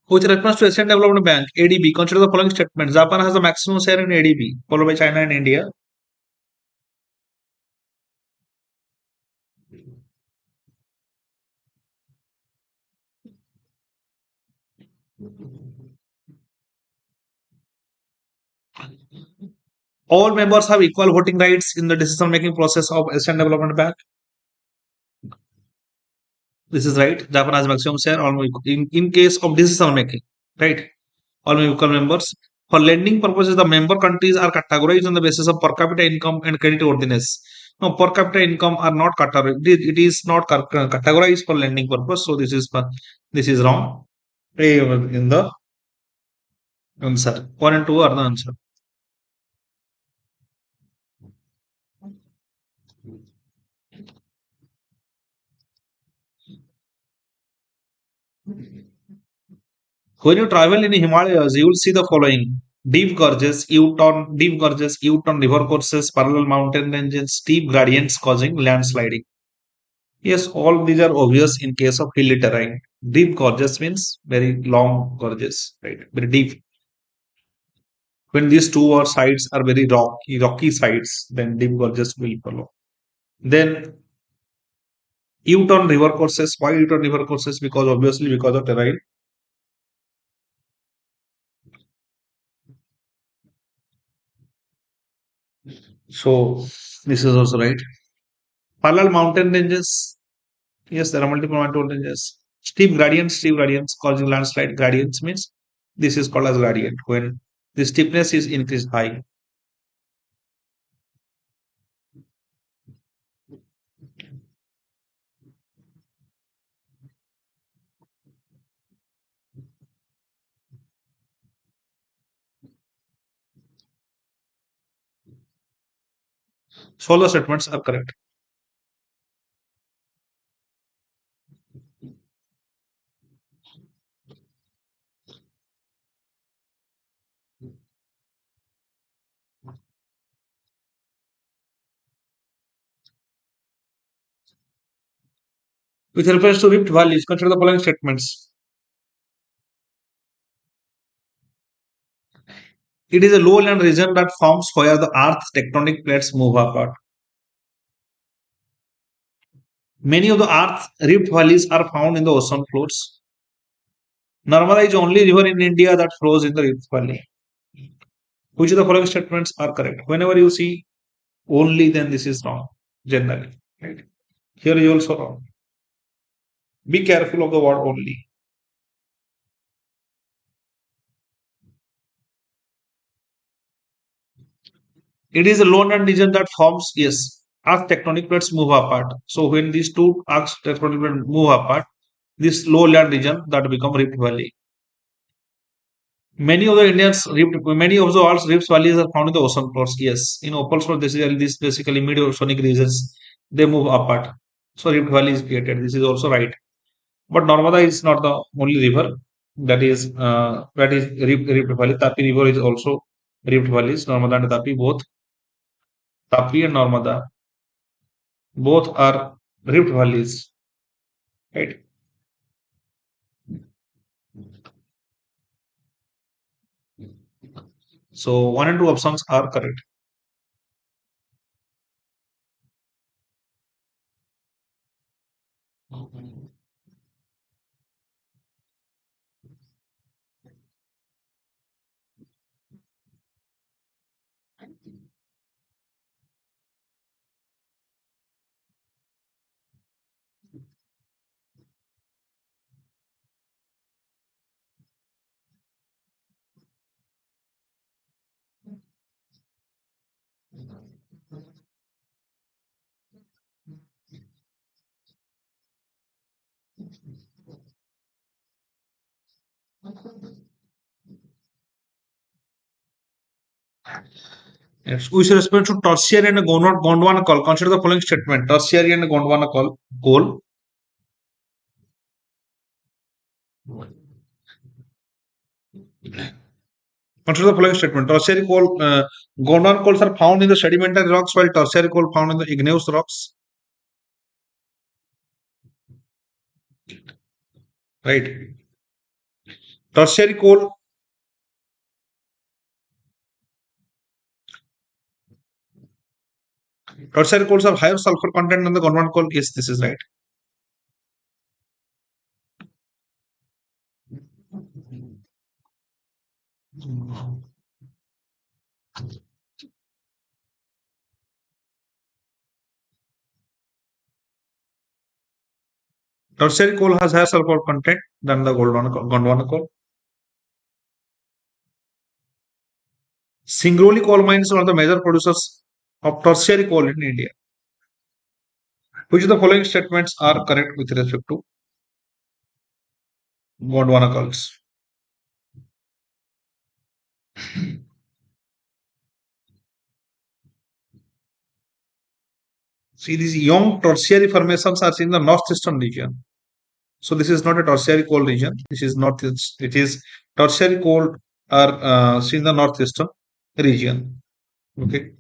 With reference to Asian Development Bank (ADB), consider the following statement: Japan has the maximum share in ADB, followed by China and India. All members have equal voting rights in the decision-making process of Asian Development Bank. This is right. Japan has maximum share in case of decision making. Right. All equal members. For lending purposes, the member countries are categorized on the basis of per capita income and credit worthiness. No, per capita income are not categorized. It is not categorized for lending purpose. So this is wrong. In the answer, one and two are the answer. When you travel in Himalayas, you will see the following: deep gorges, U-turn river courses, parallel mountain ranges, steep gradients causing landsliding. Yes, all these are obvious in case of hilly terrain. Deep gorges means very long gorges, right? Very deep. When these two or sides are very rocky sides, then deep gorges will follow. Then U-turn river courses. Why U-turn river courses? Because obviously because of terrain. So this is also right. Parallel mountain ranges. Yes, there are multiple mountain ranges. Steep gradients causing landslide. Gradients means this is called as gradient when the steepness is increased high. So all the statements are correct. With reference to Rift valleys, consider the following statements. It is a lowland region that forms where the Earth's tectonic plates move apart. Many of the Earth's rift valleys are found in the ocean floors. Narmada is the only river in India that flows in the Rift Valley. Which of the following statements are correct? Whenever you see only, then this is wrong. Generally, right? Here is also wrong. Be careful of the word only. It is a lowland region that forms, yes, Earth tectonic plates move apart. So when these two Earth tectonic plates move apart, this lowland region that become Rift Valley. Many of the world's rift valleys are found in the ocean floors. Yes, in open floor, this basically mid-oceanic regions they move apart. So rift valley is created. This is also right. But Narmada is not the only river that is rift valley. Tapi river is also rift valleys. Narmada and Tapi both. Tapi and Narmada both are rift valleys. Right. So one and two options are correct. Yes. With respect to tertiary and Gondwana coal, consider the following statement. Tertiary and Gondwana coal. Consider the following statement. Gondwana coals are found in the sedimentary rocks, while tertiary coal found in the igneous rocks. Right. Tertiary coal, tertiary coals have higher sulfur content than the Gondwana coal. Yes, this is right. Tertiary coal has higher sulfur content than the Gondwana coal. Singrauli coal mines are one of the major producers of tertiary coal in India. Which of the following statements are correct with respect to Gondwana coals? See, these young tertiary formations are seen in the northeastern region. So this is not a tertiary coal region. This is not. It is tertiary coal are seen in the northeastern region. Okay.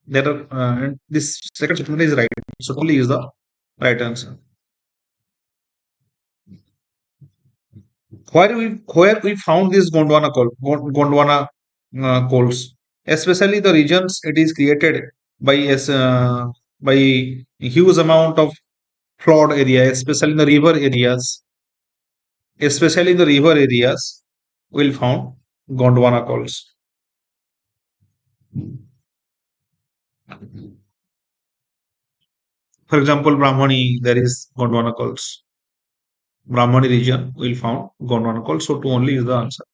There are and this second statement is right. So only is the right answer. Where we found this Gondwana coals, especially the regions it is created by huge amount of flood area, especially in the river areas, will found Gondwana coals. For example, Brahmani, there is Gondwana coals. Brahmani region will found Gondwana coals. So two only is the answer.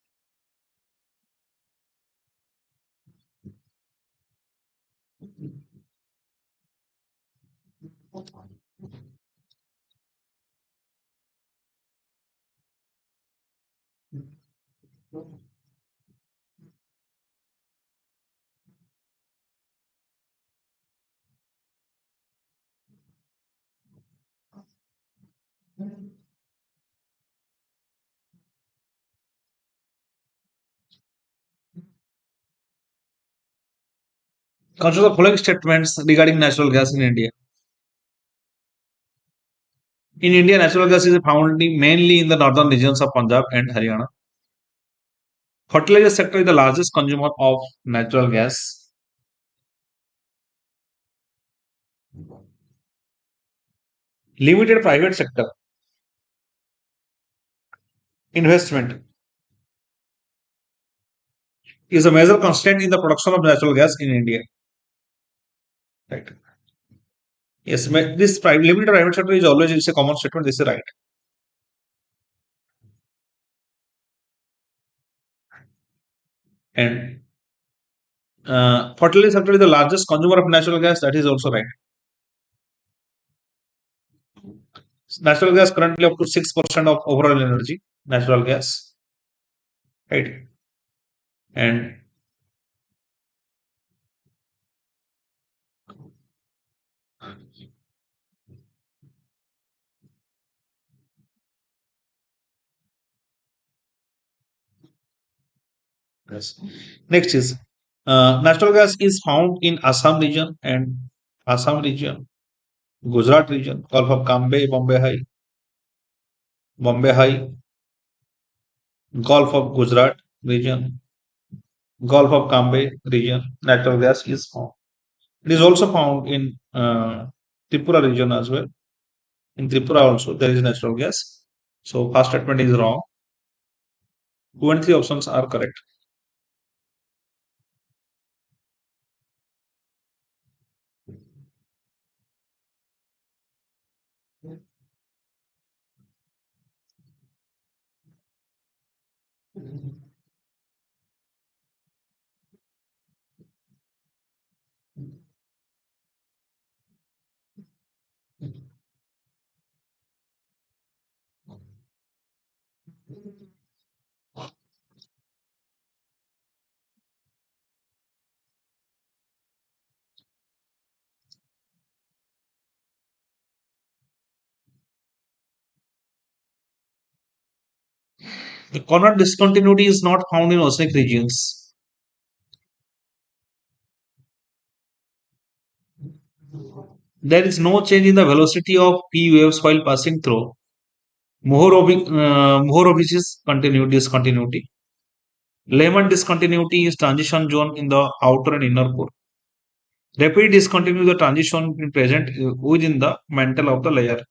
Consider the following statements regarding natural gas in India. In India, natural gas is found mainly in the northern regions of Punjab and Haryana. Fertilizer sector is the largest consumer of natural gas. Limited private sector investment is a major constraint in the production of natural gas in India. Right. Yes, this limited private sector is always it's a common statement. This is right. And fertilizer sector is the largest consumer of natural gas. That is also right. Natural gas currently up to 6% of overall energy. Natural gas, right? And yes. Next is natural gas is found in Assam region, Gujarat region, Gulf of Bombay High, Gulf of Gujarat region, Gulf of Cambay region. Natural gas is found. It is also found in Tripura region as well. In Tripura also there is natural gas. So first statement is wrong. 2 and 3 options are correct. The corner discontinuity is not found in oceanic regions. There is no change in the velocity of P waves while passing through Mohorovic's discontinuity. Lehman discontinuity is transition zone in the outer and inner core. Rapid discontinuity is the transition present within the mantle of the layer.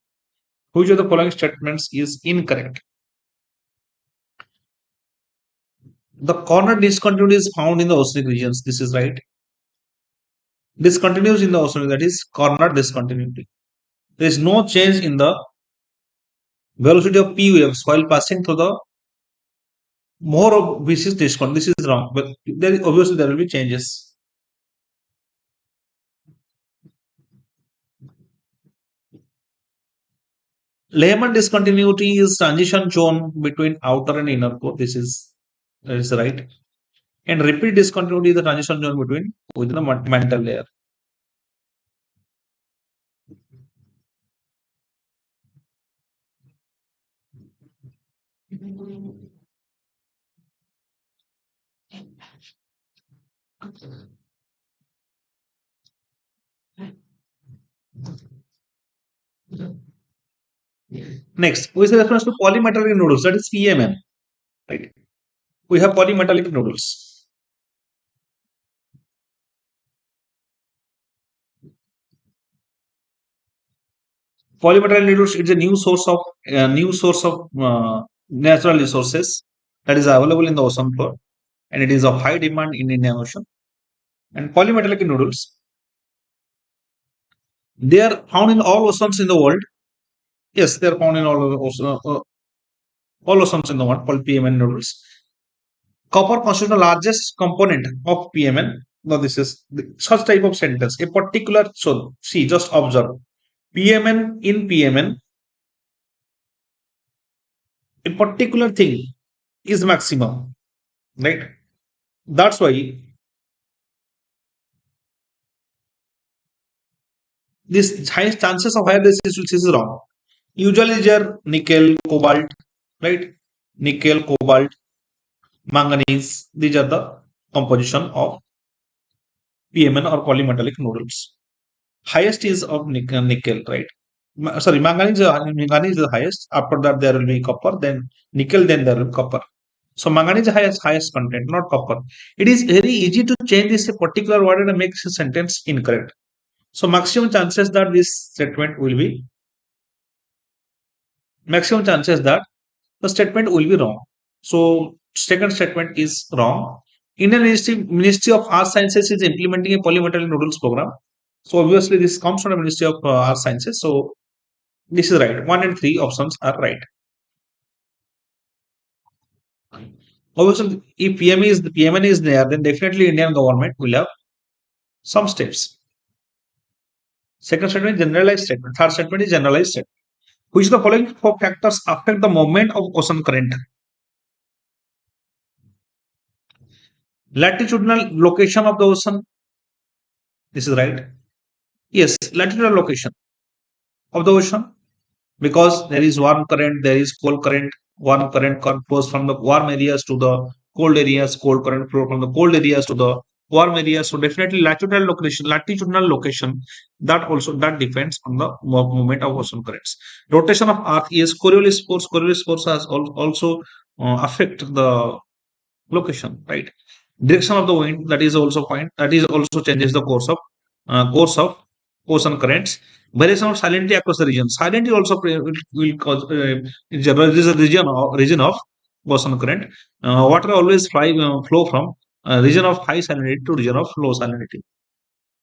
Which of the following statements is incorrect? The corner discontinuity is found in the oceanic regions. This is right. Discontinues in the oceanic, that is corner discontinuity. There is no change in the velocity of P waves while passing through the more of which is discount. This is wrong, but obviously there will be changes. Lehman discontinuity is transition zone between outer and inner core. That is right. And repeat discontinuity is the transition zone between within the mantle layer. Next, with reference to polymetallic noodles, that is PMN. Right. We have polymetallic noodles. Polymetallic noodles is a new source of natural resources that is available in the ocean floor, and it is of high demand in Indian Ocean. And polymetallic noodles, they are found in all oceans in the world. Yes, they are found in all oceans in the world, called PMN noodles. Copper constitutes the largest component of PMN. Now, this is such type of sentence. A particular, so see, just observe. PMN, a particular thing is maximum, right? That's why this high chances of higher this is wrong. Usually, there nickel, cobalt, right? Nickel, cobalt, manganese. These are the composition of PMN or polymetallic nodules. Highest is of nickel, right? Sorry, manganese is the highest. After that, there will be copper, then nickel, then there will be copper. So manganese has highest content, not copper. It is very easy to change this particular word and make a sentence incorrect. So maximum chances that the statement will be wrong. So second statement is wrong. Indian Ministry of Earth Sciences is implementing a polymetallic noodles program. So obviously this comes from the Ministry of Earth Sciences. So this is right. 1 and 3 options are right. Obviously, if PMN is there, then definitely Indian government will have some steps. Second statement is generalized statement. Third statement is generalized statement. Which of the following four factors affect the movement of ocean current? Latitudinal location of the ocean. This is right. Yes, latitudinal location of the ocean, because there is warm current, there is cold current. Warm current flows from the warm areas to the cold areas. Cold current flow from the cold areas to the warm areas. So definitely latitudinal location. That depends on the movement of ocean currents. Rotation of Earth is Coriolis force. Coriolis force has also affect the location, right? Direction of the wind, that is also point, that is also changes the course of ocean currents. Variation of salinity across the region. Salinity also will cause is a region of ocean current. Water always flow from region of high salinity to region of low salinity.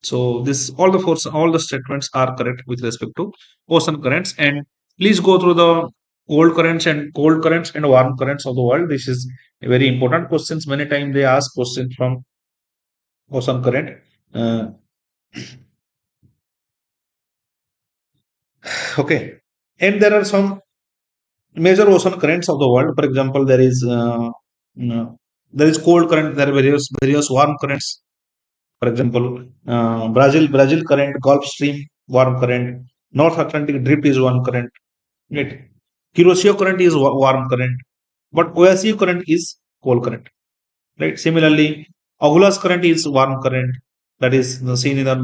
So this all the statements are correct with respect to ocean currents. And please go through the cold currents and warm currents of the world. This is a very important questions. Many times they ask questions from ocean current. Uh, okay, and there are some major ocean currents of the world. For example, uh, there is cold current. There are various warm currents. For example, Brazil current, Gulf Stream warm current, North Atlantic drift is warm current. Right. Kuroshio current is warm current, but OAS current is cold current. Right. Similarly, Agulhas current is warm current, that is seen in the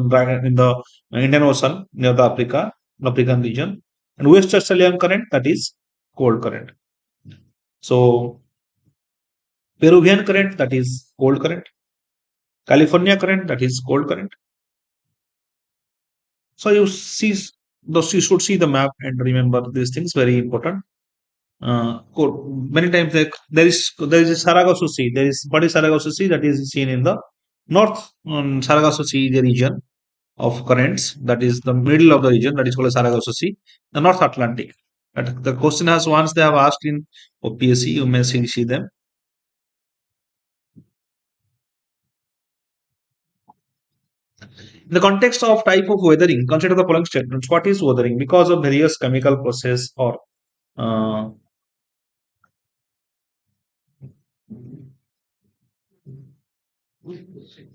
Indian Ocean near the African region, and West Australian current, that is cold current. So Peruvian current, that is cold current. California current, that is cold current. So you should see the map and remember these things, very important. Many times there is a Sargasso Sea. There is what is Sargasso Sea, that is seen in the north. Sargasso Sea is a region of currents, that is the middle of the region, that is called Sargasso Sea, the North Atlantic. But the question has once they have asked in OPSC, you may see them. In the context of type of weathering, consider the following statements. What is weathering? Because of various chemical process or uh,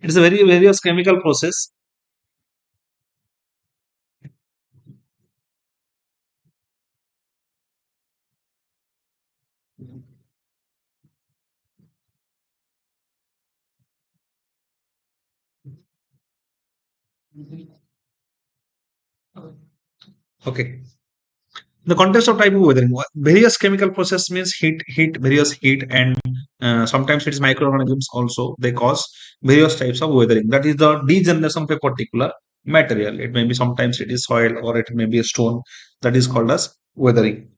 it's a very various chemical process. Okay. The context of type of weathering, various chemical process means various heat, and sometimes it is microorganisms also. They cause various types of weathering. That is the degeneration of a particular material. It may be sometimes it is soil or it may be a stone. That is called as weathering.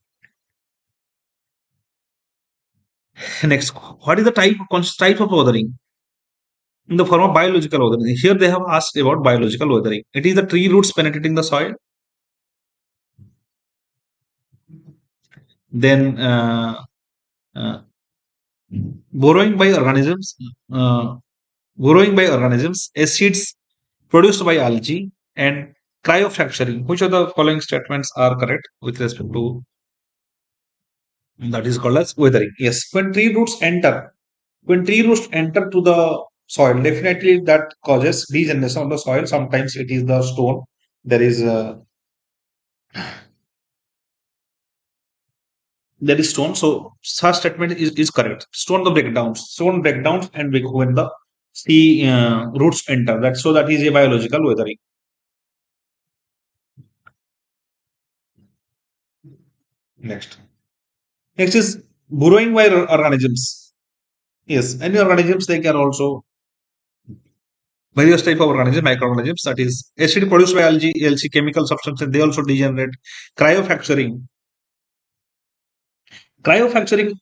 Next, what is the type of weathering? In the form of biological weathering. Here they have asked about biological weathering. It is the tree roots penetrating the soil. Then uh, borrowing by organisms, uh, acids produced by algae, and cryofracturing. Which of the following statements are correct with respect to that is called as weathering? Yes, when tree roots enter to the soil, definitely that causes degeneration of the soil. Sometimes it is the stone. There is stone. So such statement is correct. Stone breakdowns and when the sea roots enter. That is a biological weathering. Next. Next is burrowing by organisms. Yes, any organisms they can also various type of organisms, microorganisms, that is acid produced by algae, LC chemical substances, they also degenerate. Cryofracturing. Cryofracturing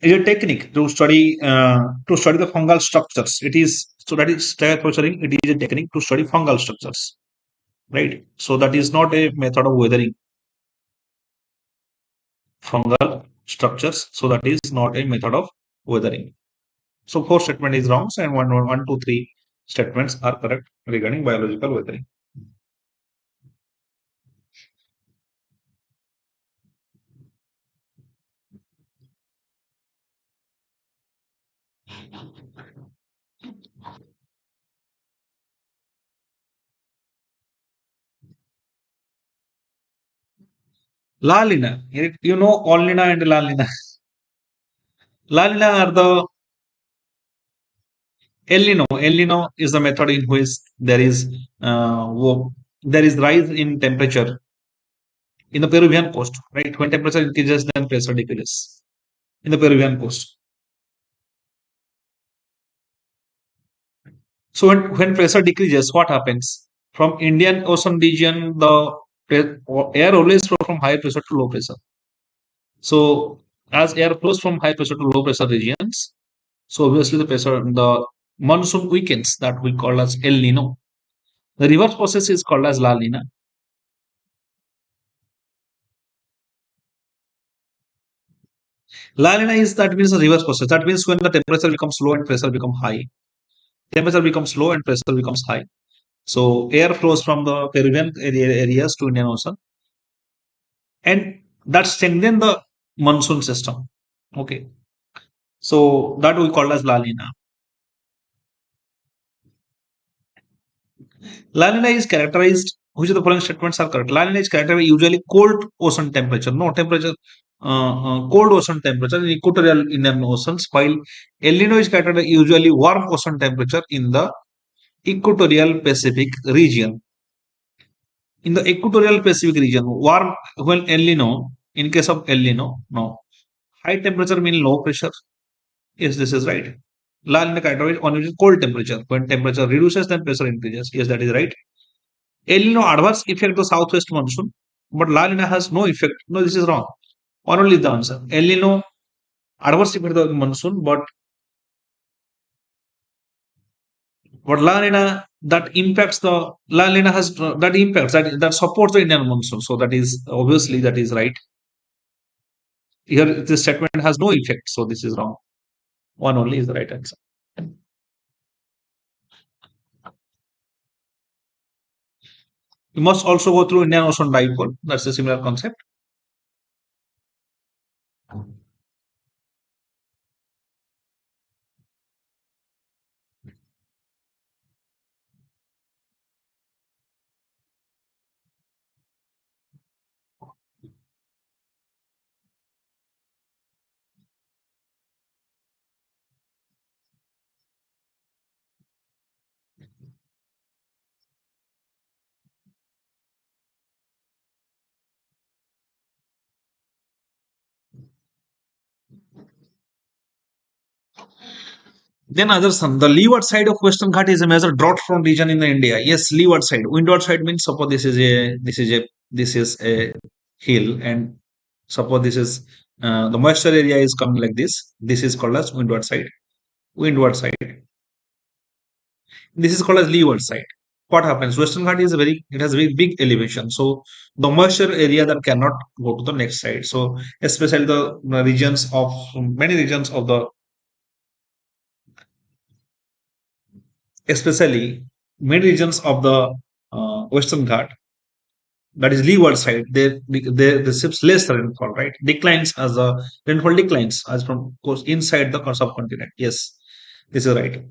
is a technique to study the fungal structures. It is so that is cryofracturing. It is a technique to study fungal structures, right? So that is not a method of weathering fungal structures. So that is not a method of weathering. So four statement is wrong, and one, two, three statements are correct regarding biological weathering. La Lina, you know All Lina and La Lina. La Lina are the El Nino. El Nino is the method in which there is rise in temperature in the Peruvian coast, right? When temperature increases, then pressure decreases in the Peruvian coast. So when pressure decreases, what happens? From Indian Ocean region, the air always flows from high pressure to low pressure. So as air flows from high pressure to low pressure regions, so obviously the monsoon weakens that we call as El Nino. The reverse process is called as La Nina. La Nina is that means the reverse process. That means when the temperature becomes low and pressure becomes high. Temperature becomes low and pressure becomes high. So air flows from the Peruvian areas to Indian Ocean, and that strengthens the monsoon system. Okay, so that we call as La Nina. La Nina is characterized. Which of the following statements are correct? La Nina is characterized by usually cold ocean temperature. No temperature, cold ocean temperature in equatorial Indian oceans, while El Nino is characterized by usually warm ocean temperature in the equatorial Pacific region. In the equatorial Pacific region, warm when El Nino, in case of El Nino, no. High temperature means low pressure. Yes, this is right. La Nina characterized on cold temperature. When temperature reduces, then pressure increases. Yes, that is right. El Nino adverse effect the southwest monsoon, but La Nina has no effect. No, this is wrong. One only is the answer. El Nino adverse effect the monsoon, but La Nina that impacts the La Nina has that impacts that supports the Indian monsoon. So that is obviously that is right. Here this statement has no effect, so this is wrong. One only is the right answer. You must also go through Indian Ocean dipole. That's a similar concept. Then other sun, the leeward side of Western Ghat is a major drought-prone region in the India. Yes, leeward side. Windward side means suppose this is a hill, and suppose this is the moisture area is coming like this. This is called as windward side. Windward side. This is called as leeward side. What happens? Western Ghat is it has a very big elevation. So the moisture area that cannot go to the next side. So especially the regions of many regions of the especially many regions of the Western Ghat, that is leeward side, they receives less rainfall, right? Declines as the rainfall declines as from course inside the subcontinent. Yes, this is right.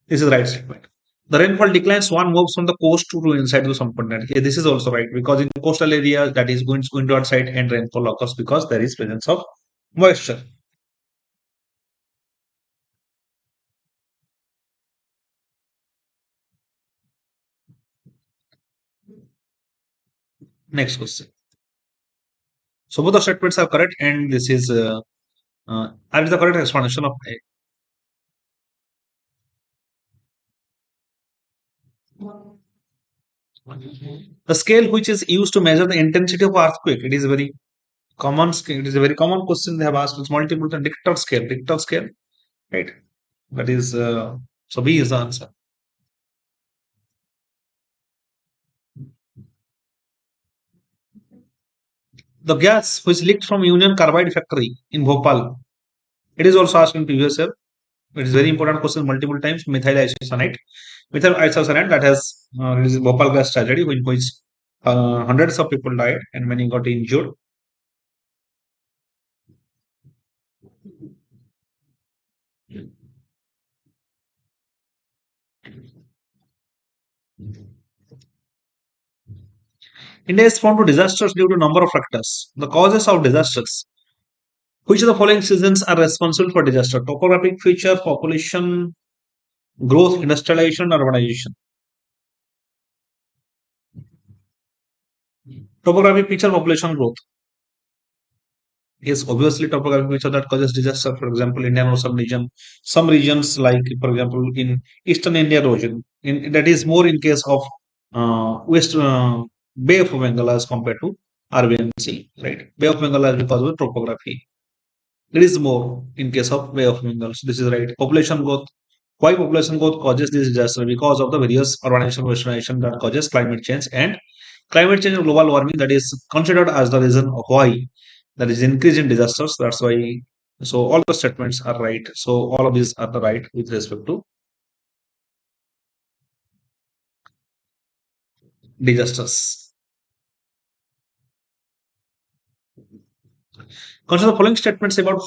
This is right statement. The rainfall declines one moves from the coast to inside the subcontinent. Yeah, this is also right because in coastal area that is going windward side and rainfall occurs because there is presence of moisture. Next question. So both the statements are correct, and this is are the correct explanation of A. The scale which is used to measure the intensity of earthquake. It is a very common scale. It is a very common question they have asked. It's multiple the Richter scale. Richter scale, right? That is so B is the answer. The gas which leaked from Union Carbide factory in Bhopal. It is also asked in previous year. It is very important question multiple times. Methyl isocyanate. Methyl isocyanate that has this is Bhopal gas tragedy in which hundreds of people died and many got injured. India is prone to disasters due to number of factors. The causes of disasters. Which of the following seasons are responsible for disaster? Topographic feature, population growth, industrialization, urbanization. Topographic feature, population growth. Yes, obviously topographic feature that causes disaster. For example, Indian Ocean region, some regions like, for example, in Eastern India region, that is more in case of West Bay of Bengal as compared to Arabian Sea, right? Bay of Bengal is because of the topography. It is more in case of Bay of Bengal. So this is right. Population growth. Why population growth causes this disaster? Because of the various urbanization, westernization that causes climate change and climate change and global warming that is considered as the reason of why there is increase in disasters. That's why. So all the statements are right. So all of these are the right with respect to disasters. Consider the following statements about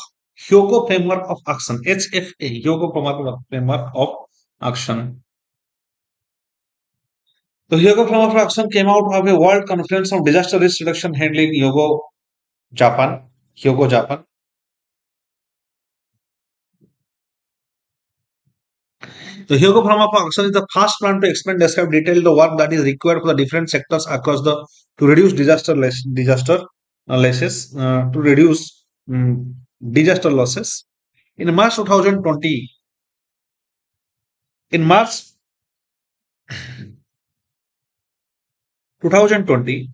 Hyogo framework of action. HFA, Hyogo framework of action. The Hyogo framework of action came out of a World Conference on Disaster Risk Reduction held in Japan. Hyogo, Japan. The Hyogo framework of action is the first plan to explain, describe, detail the work that is required for the different sectors across the to reduce disaster losses to reduce disaster losses. In March 2020, in March 2020,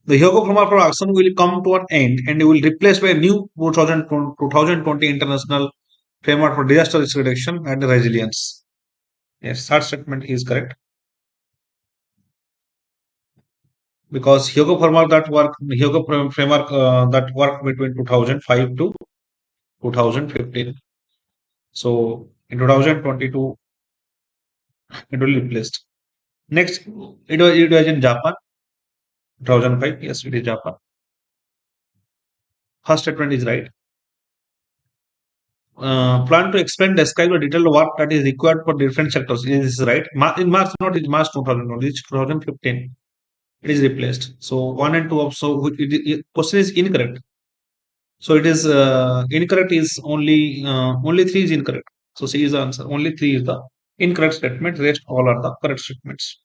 the Hyogo framework of action will come to an end and will replace by a new 2020 international framework for disaster risk reduction and resilience. Yes, that statement is correct because Hyogo framework that worked between 2005 to 2015. So in 2022, it will be replaced. Next, it was in Japan, 2005. Yes, it is Japan. First statement is right. Plan to expand, describe the detailed work that is required for different sectors. This is right. In March, not in March 2020, it's 2015. It is replaced. So one and two of so question is incorrect. So it is incorrect is only three is incorrect. So C is the answer. Only three is the incorrect statement. Rest all are the correct statements.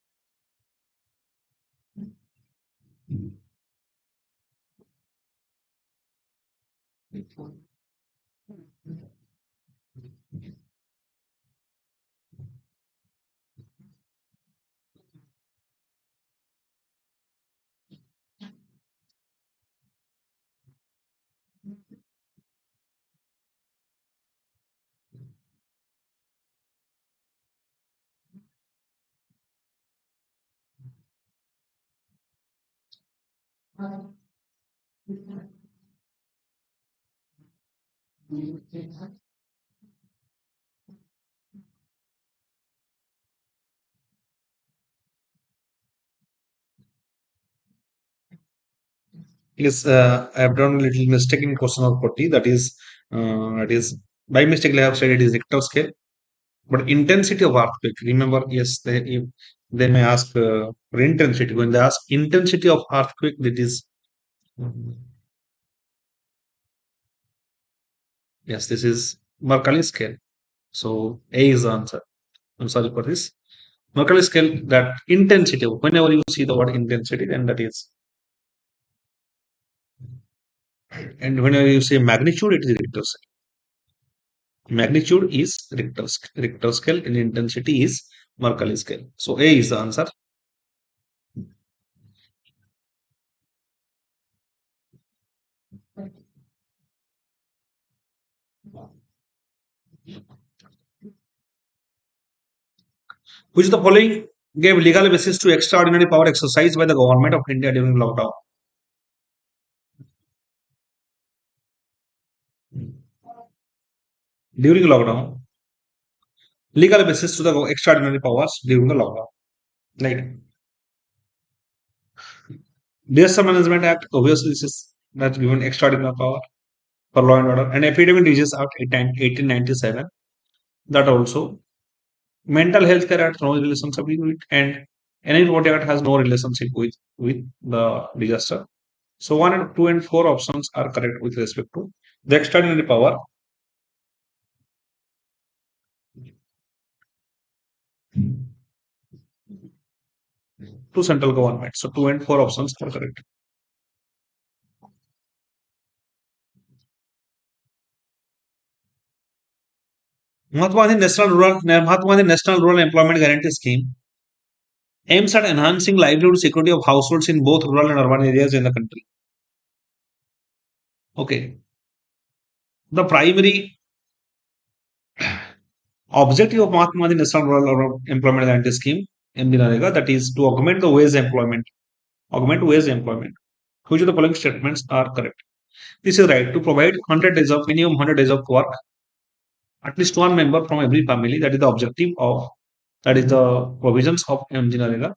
Yes, I have done a little mistake in question number 40. That is by mistake I have said it is Richter scale. But intensity of earthquake, remember, yes, they may ask for intensity. When they ask intensity of earthquake, that is, mm, yes, this is Mercalli scale. So A is the answer. I'm sorry for this. Mercalli scale, that intensity, whenever you see the word intensity, then that is, and whenever you say magnitude, it is Richter scale. Magnitude is Richter scale, and intensity is Mercalli scale. So A is the answer. Which of the following gave legal basis to extraordinary power exercised by the government of India during lockdown? During lockdown, legal basis to the extraordinary powers during the lockdown. Like Disaster Management Act, obviously this is that's given extraordinary power for law and order. And Epidemic Disease Act 1897, that also. Mental Health Care Act, no relationship with it, and Any Act has no relationship with the disaster. So 1 and 2 and 4 options are correct with respect to the extraordinary power to central government. So 2 and 4 options are correct. Mahatma Gandhi National Rural Employment Guarantee Scheme aims at enhancing livelihood security of households in both rural and urban areas in the country. Okay. The primary objective of Mahatma Gandhi National Rural Employment Guarantee Scheme, MGNREGA, that is to augment the wage employment. Augment wage employment. Which of the following statements are correct? This is right. To provide 100 days of minimum 100 days of work, at least one member from every family. That is the objective of, that is the provisions of MGNREGA.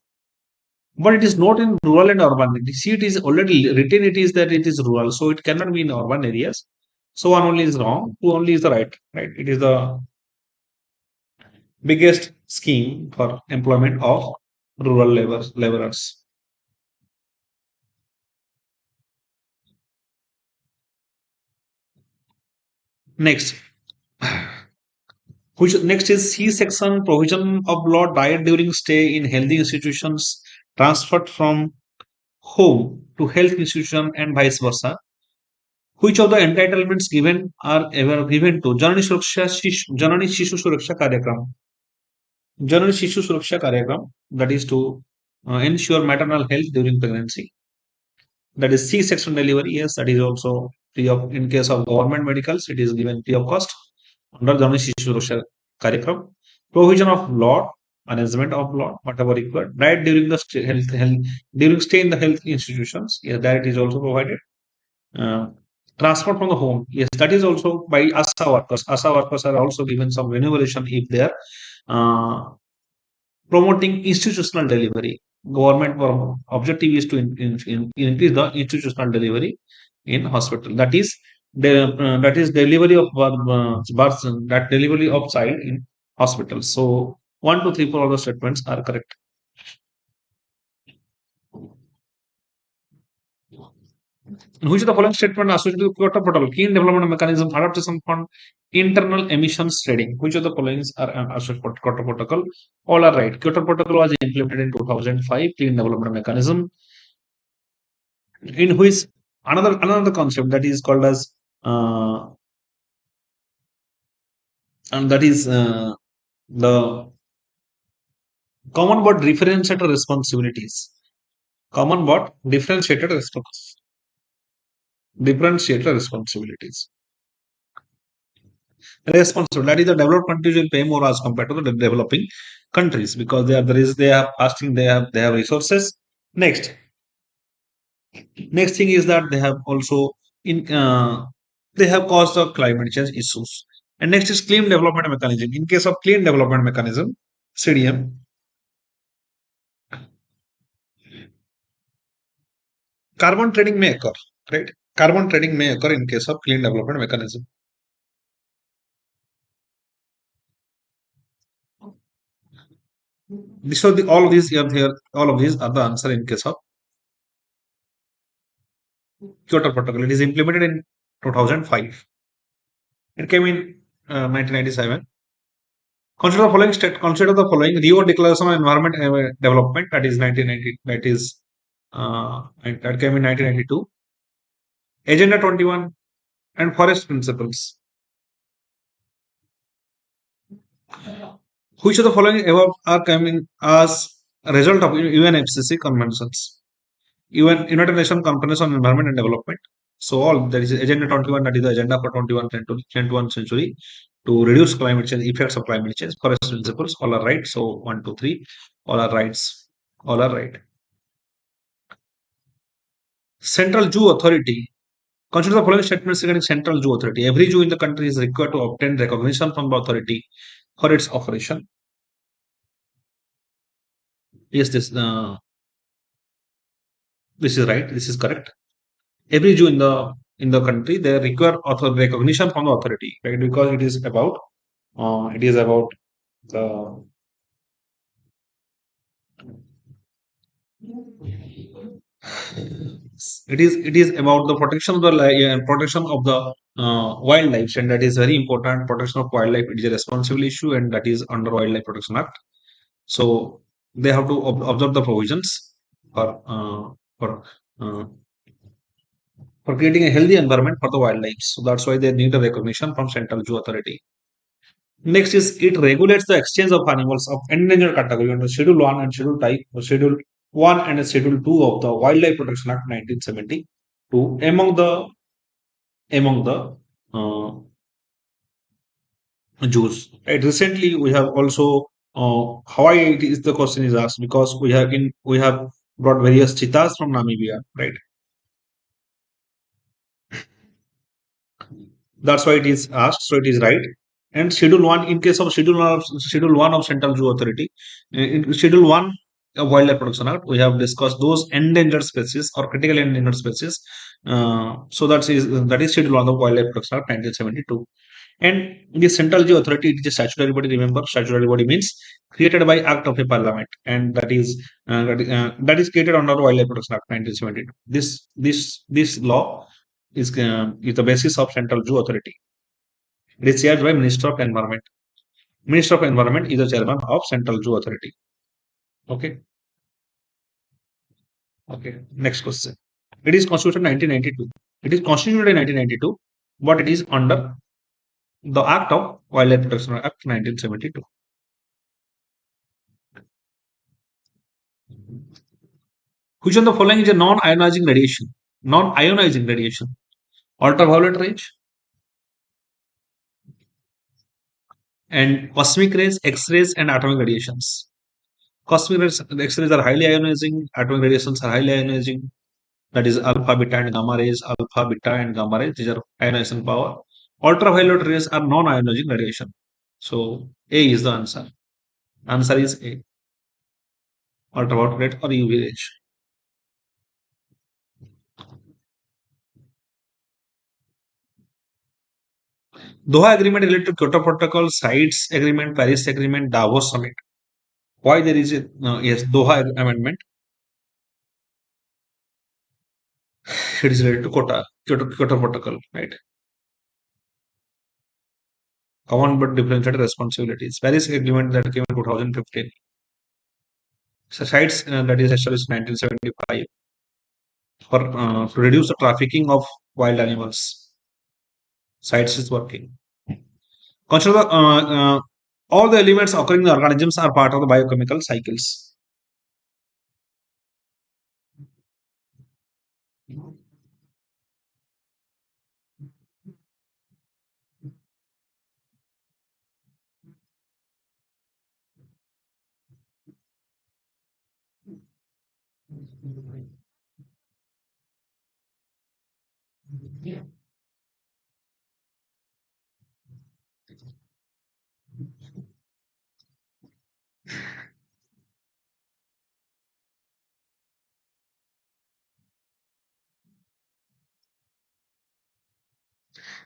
But it is not in rural and urban. See, it is already written. It is that it is rural, so it cannot be in urban areas. So one only is wrong. Two only is the right. Right. It is the biggest scheme for employment of rural laborers. Next, which next is C section, provision of law, diet during stay in healthy institutions, transferred from home to health institution and vice versa. Which of the entitlements given are ever given to Janani Shishu Suraksha Karyakram? Janani Shishu Suraksha Karyakram, that is to ensure maternal health during pregnancy. That is C-section delivery. Yes, that is also free of, in case of government medicals, it is given free of cost under Janani Shishu Suraksha Karyakram. Provision of law, management of law, whatever required. Diet during the health during stay in the health institutions. Yes, diet is also provided. Uh, Transport from the home. Yes, that is also by ASA workers. ASA workers are also given some remuneration if they are uh, promoting institutional delivery. Government objective is to increase the institutional delivery in hospital. That is delivery of birth, that delivery of child in hospital. So 1, 2, 3, 4 of the statements are correct. Which of the following statement associated with Kyoto Protocol? Key development mechanism, adaptation fund, internal emissions trading. Which of the following are associated with Kyoto Protocol? All are right. Kyoto Protocol was implemented in 2005. Clean development mechanism, in which another concept that is called as and that is the common but differentiated responsibilities. Common but differentiated responsibilities. Responsible. That is, the developed countries will pay more as compared to the developing countries because they have fasting, they have resources. Next thing is that they have also in they have caused the climate change issues. And next is clean development mechanism. In case of clean development mechanism, CDM, carbon trading may occur, right? Carbon trading may occur in case of clean development mechanism. So all of these are here. All of these are the answer in case of Kyoto Protocol. It is implemented in 2005. It came in 1997. Consider the following: Rio Declaration on Environment Development, that is 1990, that is and that came in 1992. Agenda 21 and Forest Principles. Which of the following above are coming as a result of UNFCCC conventions? United Nations Conference on Environment and Development. So all that is Agenda 21, that is the agenda for 21st century to reduce climate change, effects of climate change, forest principles, all are right. So 1, 2, 3, all are rights, all are right. Central Zoo Authority. Consider the following statements regarding Central Zoo Authority. Every zoo in the country is required to obtain recognition from the authority for its operation. Yes, this is right. This is correct. Every Jew in the country, they require recognition from the authority, right? Because it is about the it is about the protection of the protection of the wildlife, and that is very important. Protection of wildlife, it is a responsible issue, and that is under Wildlife Protection Act. So they have to observe the provisions for for uh, for creating a healthy environment for the wildlife. So that's why they need a recognition from Central Zoo Authority. Next is it regulates the exchange of animals of endangered category under Schedule 1 and Schedule Type, or Schedule 1 and Schedule 2 of the Wildlife Protection Act 1972 among the zoos. Right. Recently, we have also why it is the question is asked because we have brought various cheetahs from Namibia, right? That's why it is asked. So it is right. And Schedule 1, in case of Schedule 1 of Central Zoo Authority, in Schedule 1 of Wildlife Protection Act, we have discussed those endangered species or critically endangered species. So that is Schedule 1 of Wildlife Protection Act 1972. And the Central Zoo Authority, it is a statutory body. Remember, statutory body means created by Act of a Parliament, and that is created under Wildlife Protection Act 1972. This law is the basis of Central Zoo Authority. It is chaired by Minister of Environment. Minister of Environment is the chairman of Central Zoo Authority. Okay. Okay. Next question. It is constituted 1992. It is constituted in 1992, but it is under the Act of Wildlife Protection Act 1972. Which of the following is a non-ionizing radiation? Non-ionizing radiation. Ultraviolet rays and cosmic rays, X-rays, and atomic radiations. Cosmic rays, X-rays are highly ionizing. Atomic radiations are highly ionizing. That is alpha, beta, and gamma rays. Alpha, beta, and gamma rays. These are ionization power. Ultraviolet rays are non-ionizing radiation. So A is the answer. Answer is A. Ultraviolet or UV rays. Doha Agreement related to Kyoto Protocol, CITES Agreement, Paris Agreement, Davos Summit. Why there is a yes Doha Amendment? It is related to Kyoto Protocol, right? Common but differentiated responsibilities. Paris Agreement that came in 2015. So CITES that is established in 1975 for to reduce the trafficking of wild animals. CITES is working. Consider all the elements occurring in the organisms are part of the biochemical cycles.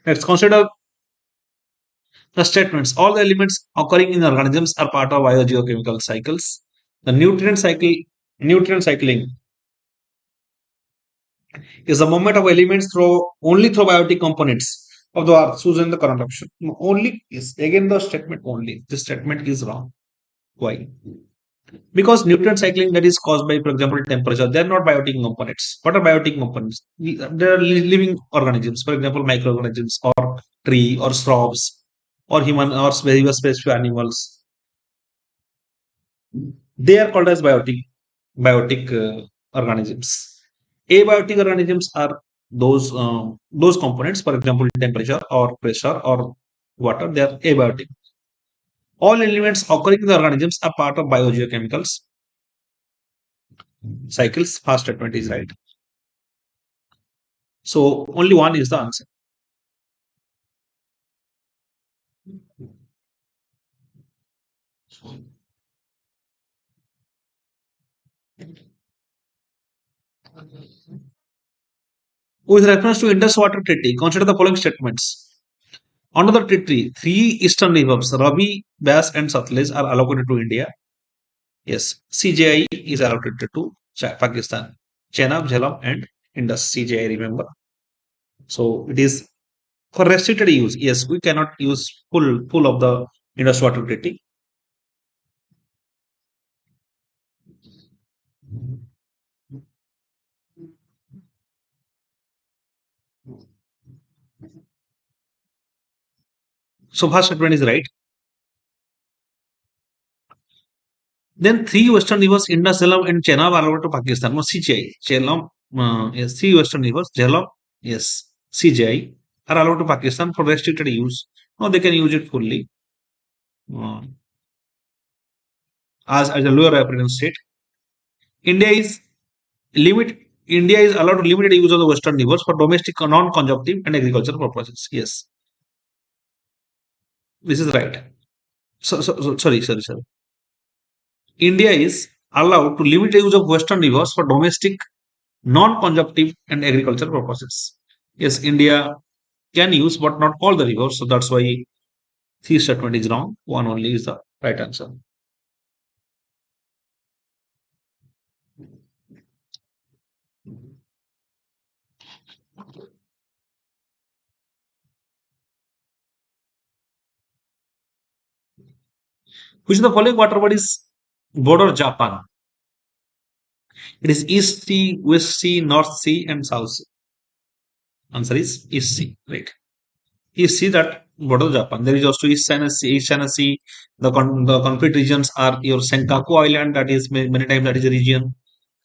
Let's consider the statements. All the elements occurring in organisms are part of biogeochemical cycles. The nutrient cycling is the movement of elements through only through biotic components. of the earth chosen the current option. Only is again the statement only. This statement is wrong. Why? Because nutrient cycling that is caused by, for example, temperature, they are not biotic components. What are biotic components? They are living organisms, for example, microorganisms or tree or shrubs or human or very specific animals. They are called as biotic organisms. Abiotic organisms are those components, for example, temperature or pressure or water. They are abiotic. All elements occurring in the organisms are part of biogeochemicals cycles. First statement is right. So only one is the answer. With reference to Indus Water Treaty, consider the following statements. Under the treaty, three eastern rivers, Ravi, Bas, and Satluj, are allocated to India. Yes, CJI is allocated to Pakistan. Chenab, Jhelum, and Indus. CJI, remember. So it is for restricted use. Yes, we cannot use full of the Indus Water Treaty. So first statement is right. Then three western rivers, Indus, Jhelum, and Chenab, are allotted to Pakistan. No, CJI. Jhelum, yes, three western rivers, Jhelum, yes, CJI, are allowed to Pakistan for restricted use. No, they can use it fully. Uh, as a lower appearance state. India is limit India is allowed to limited use of the western rivers for domestic non-conjunctive and agricultural purposes. Yes, this is right. Sorry. India is allowed to limit the use of western rivers for domestic non-conjunctive and agricultural purposes. Yes, India can use, but not all the rivers. So that's why C statement is wrong. One only is the right answer. Which of the following water bodies border Japan? It is East Sea, West Sea, North Sea, and South Sea. Answer is East Sea. Right. East Sea that border Japan. There is also East China Sea. East China Sea. The conflict regions are your Senkaku Island. That is many times that is a region.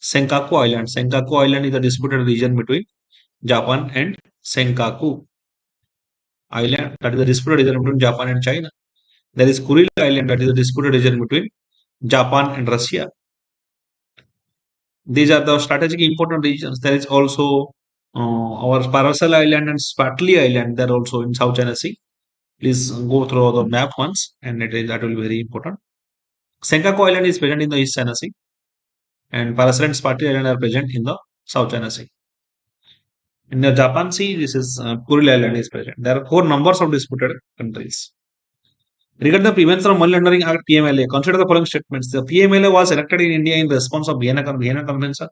Senkaku Island. Senkaku Island is a disputed region between Japan and Senkaku Island. That is a disputed region between Japan and China. There is Kuril Island. That is a disputed region between Japan and Russia. These are the strategic important regions. There is also our Paracel Island and Spratly Island. They're also in South China Sea. Please go through the map once, and that will be very important. Senkaku Island is present in the East China Sea, and Paracel and Spratly Island are present in the South China Sea. In the Japan Sea, this is Kuril Island is present. There are four numbers of disputed countries. Regarding the Prevention of Money Laundering Act (PMLA), consider the following statements. The PMLA was elected in India in response of Vienna Convention.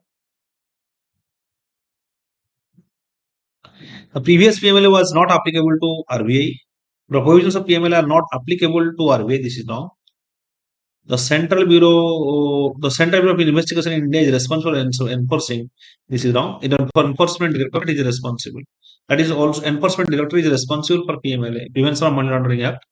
The previous PMLA was not applicable to RBI. The provisions of PMLA are not applicable to RBI. This is wrong. The Central Bureau of Investigation in India is responsible for enforcing. This is wrong. For enforcement directorate is responsible. That is also enforcement directorate is responsible for PMLA, Prevention of Money Laundering Act,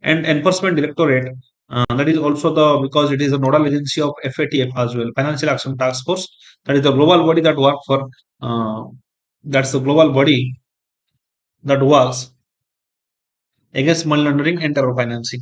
and enforcement directorate. That is also the because it is a nodal agency of FATF as well, Financial Action Task Force. That is the global body that work for. That's the global body that works against money laundering and terror financing.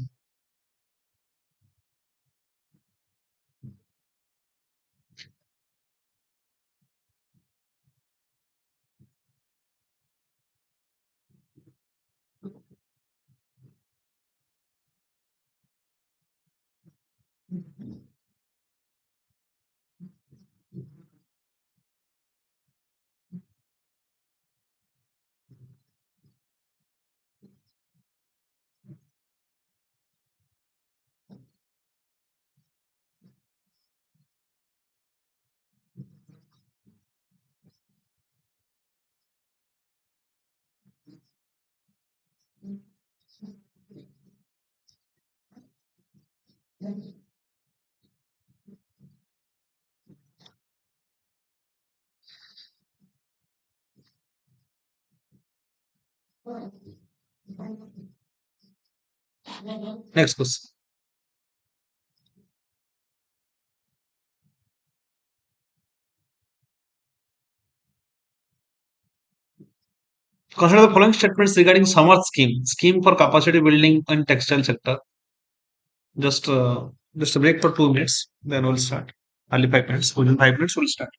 Next question. Consider the following statements regarding summer scheme for capacity building in textile sector. Just uh, just a break for 2 minutes, then we'll start. Only 5 minutes. Within 5 minutes, we'll start.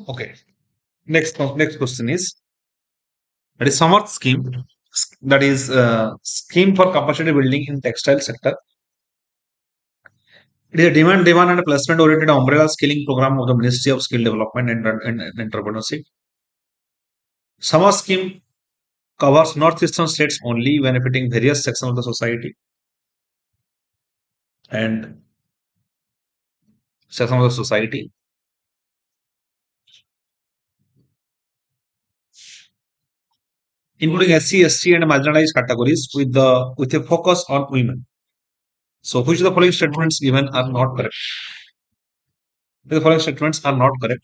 Okay. Next question is, that is summer scheme, that is scheme for capacity building in textile sector. It is a demand and placement oriented umbrella skilling program of the Ministry of Skill Development and Entrepreneurship. Summer scheme covers northeastern states only, benefiting various sections of the society and sections of the society, including SC, ST, and marginalized categories, with a focus on women. So, which of the following statements given are not correct? The following statements are not correct.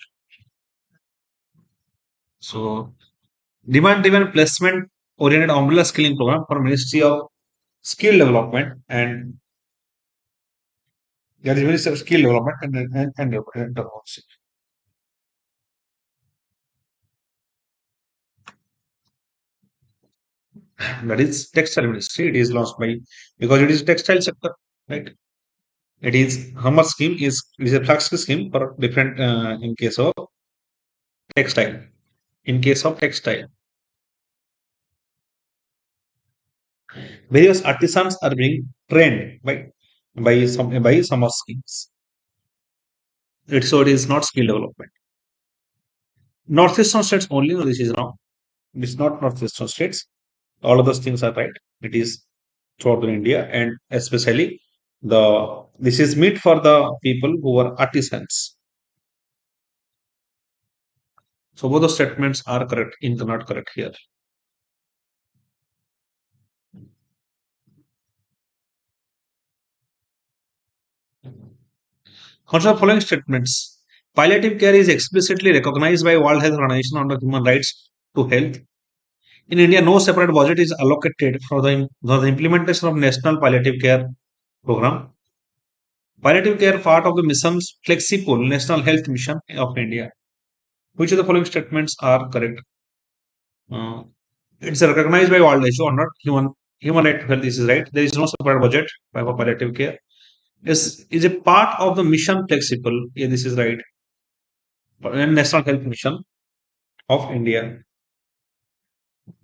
So, demand-driven placement oriented umbrella skilling program for Ministry of Skill Development and there is Ministry of Skill Development and Entrepreneurship. That is textile ministry. It is launched by because it is textile sector, right? It is Hummer scheme is a flex scheme for different in case of textile. In case of textile, various artisans are being trained by summer schemes. So it is not skill development. Northeastern states only. No, this is wrong. It's not northeastern states. All of those things are right. It is throughout India, and especially this is meant for the people who are artisans. So both the statements are correct in the not correct here. Consider the following statements. Palliative care is explicitly recognized by World Health Organization under human rights to health. In India, no separate budget is allocated for the implementation of National Palliative Care Program. Palliative care part of the mission's flexible National Health Mission of India. Which of the following statements are correct? Uh, it's recognized by World WHO under human right to health. This is right. There is no separate budget for palliative care. Is a part of the mission flexible. Yeah, this is right. And National Health Mission of India.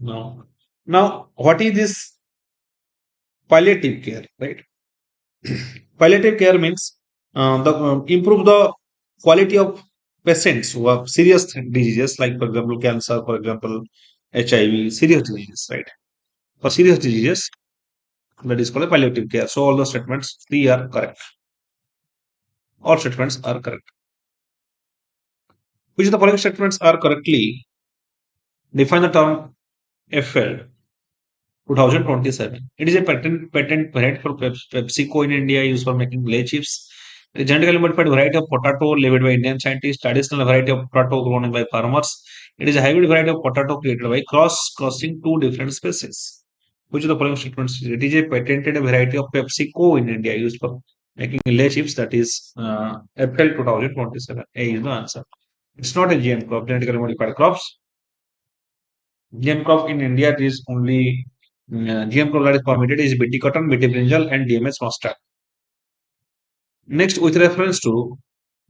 Now, what is this palliative care? Right. Palliative care means the improve the quality of patients who have serious diseases, like for example cancer, for example HIV, serious diseases, right? For serious diseases, that is called a palliative care. So all the statements three are correct. All statements are correct. Which of the following statements are correctly define the term FL 2027? It is a patent variety for PepsiCo in India used for making lay chips. A genetically modified variety of potato labeled by Indian scientists, traditional variety of potato grown by farmers. It is a hybrid variety of potato created by crossing two different species. Which of the following statements? It is a patented variety of PepsiCo in India used for making lay chips, that is April 2027. A is the answer. It's not a GM crop, genetically modified crops. GM crop in India is only GM crop that is permitted is BT cotton, BT brinjal, and DMS mustard. Next, with reference to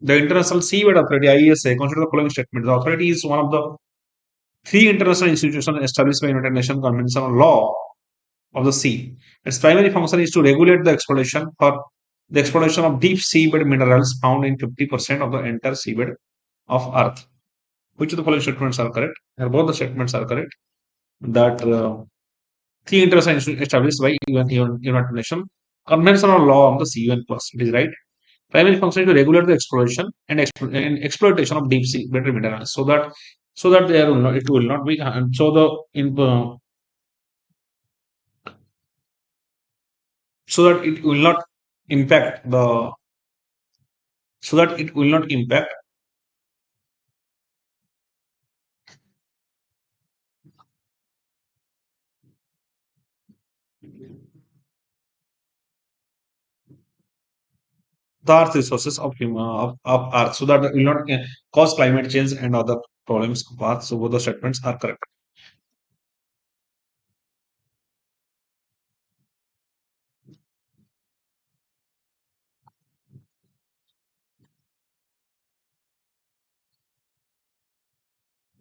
the International Seabed Authority (IESA), consider the following statement: the authority is one of the three international institutions established by United Nations Convention on Law of the Sea. Its primary function is to regulate the exploration of deep seabed minerals found in 50% of the entire seabed of Earth. Which of the following statements are correct? Here, both the statements are correct. That three international institutions established by United Nations Convention on Law of the Sea UN Plus. It is right. Primary function is to regulate the exploration and exploitation of deep sea battery minerals, so that it will not be so that it will not impact the so that it will not impact the earth resources of earth, so that it will not cause climate change and other problems of earth. So both the statements are correct.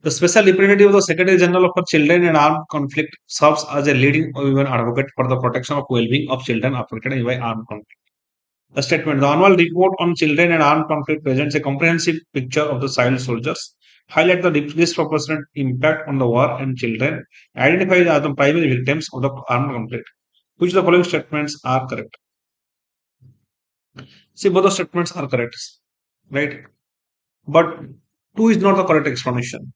The special representative of the Secretary General for Children and Armed Conflict serves as a leading or even advocate for the protection of well-being of children affected by armed conflict. The statement: the annual report on children and armed conflict presents a comprehensive picture of the child soldiers, highlight the disproportionate impact on the war and children, identify as the primary victims of the armed conflict. Which of the following statements are correct? See, both the statements are correct, right? But two is not the correct explanation.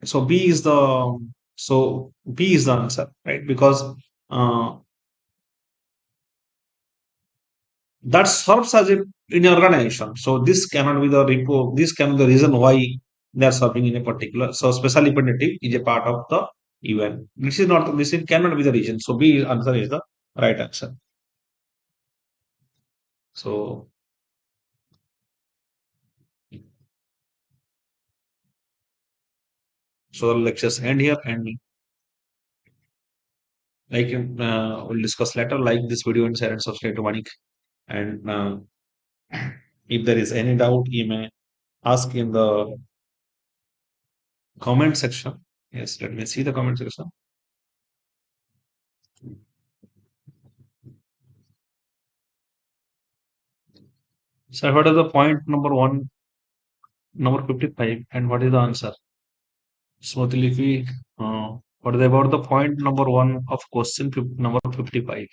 So B is the answer, right? Because uh, that serves as a in an organization. So this cannot be the repo. This cannot be the reason why they are serving in a particular. So special representative is a part of the event. This is not. This is, cannot be the reason. So B answer is the right answer. So the lectures end here, and like we'll discuss later. Like this video and share and subscribe to Vanik. And if there is any doubt, you may ask in the comment section. Yes, let me see the comment section. So what is the point number one, number 55, and what is the answer? Smoothly, if we, what is about the point number one of question number 55?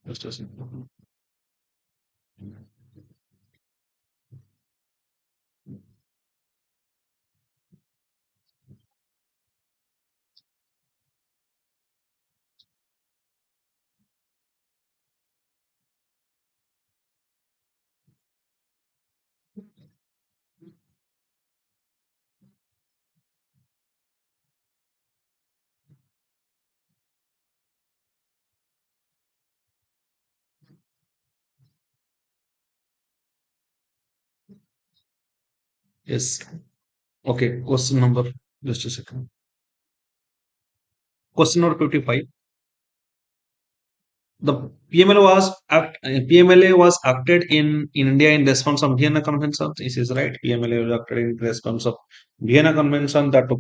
Just a second. Yes. Okay. Question number. Just a second. Question number 55. The PMLA was acted in India in response of Vienna Convention. This is right. PMLA was acted in response of Vienna Convention that to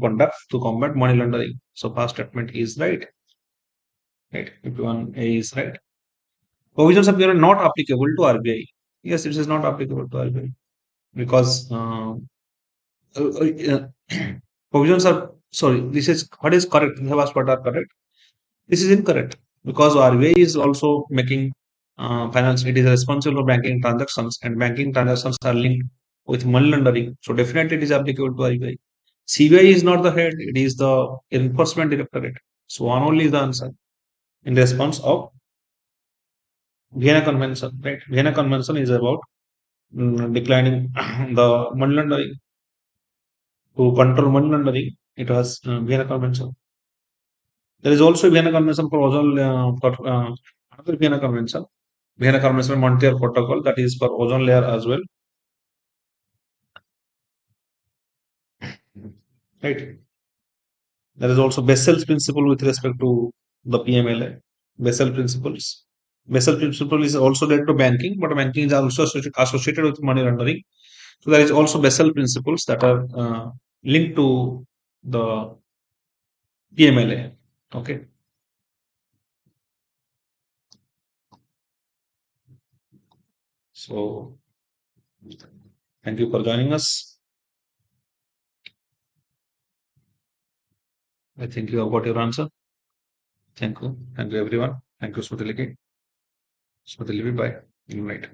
combat money laundering. So past statement is right. Right. If one A is right. Provisions of are not applicable to RBI. Yes, it is not applicable to RBI because provisions are sorry. This is what is correct. You have asked what are correct. This is incorrect because RBI is also making finance. It is responsible for banking transactions, and banking transactions are linked with money laundering. So definitely, it is applicable to RBI. CBI is not the head; it is the enforcement directorate. So one only is the answer in response of Vienna Convention. Right? Vienna Convention is about declining the money laundering to control money laundering. It was Vienna Convention. There is also Vienna Convention for ozone another Vienna Convention. Vienna Convention Montreal Protocol that is for ozone layer as well. Right. There is also Bessel's principle with respect to the PMLA. Bessel principles. Bessel principle is also related to banking, but banking is also associated with money laundering. So there is also Bessel principles that are linked to the PMLA. Okay. So thank you for joining us. I think you have got your answer. Thank you. Thank you, everyone. Thank you, Smriti. Smriti, bye. Good night.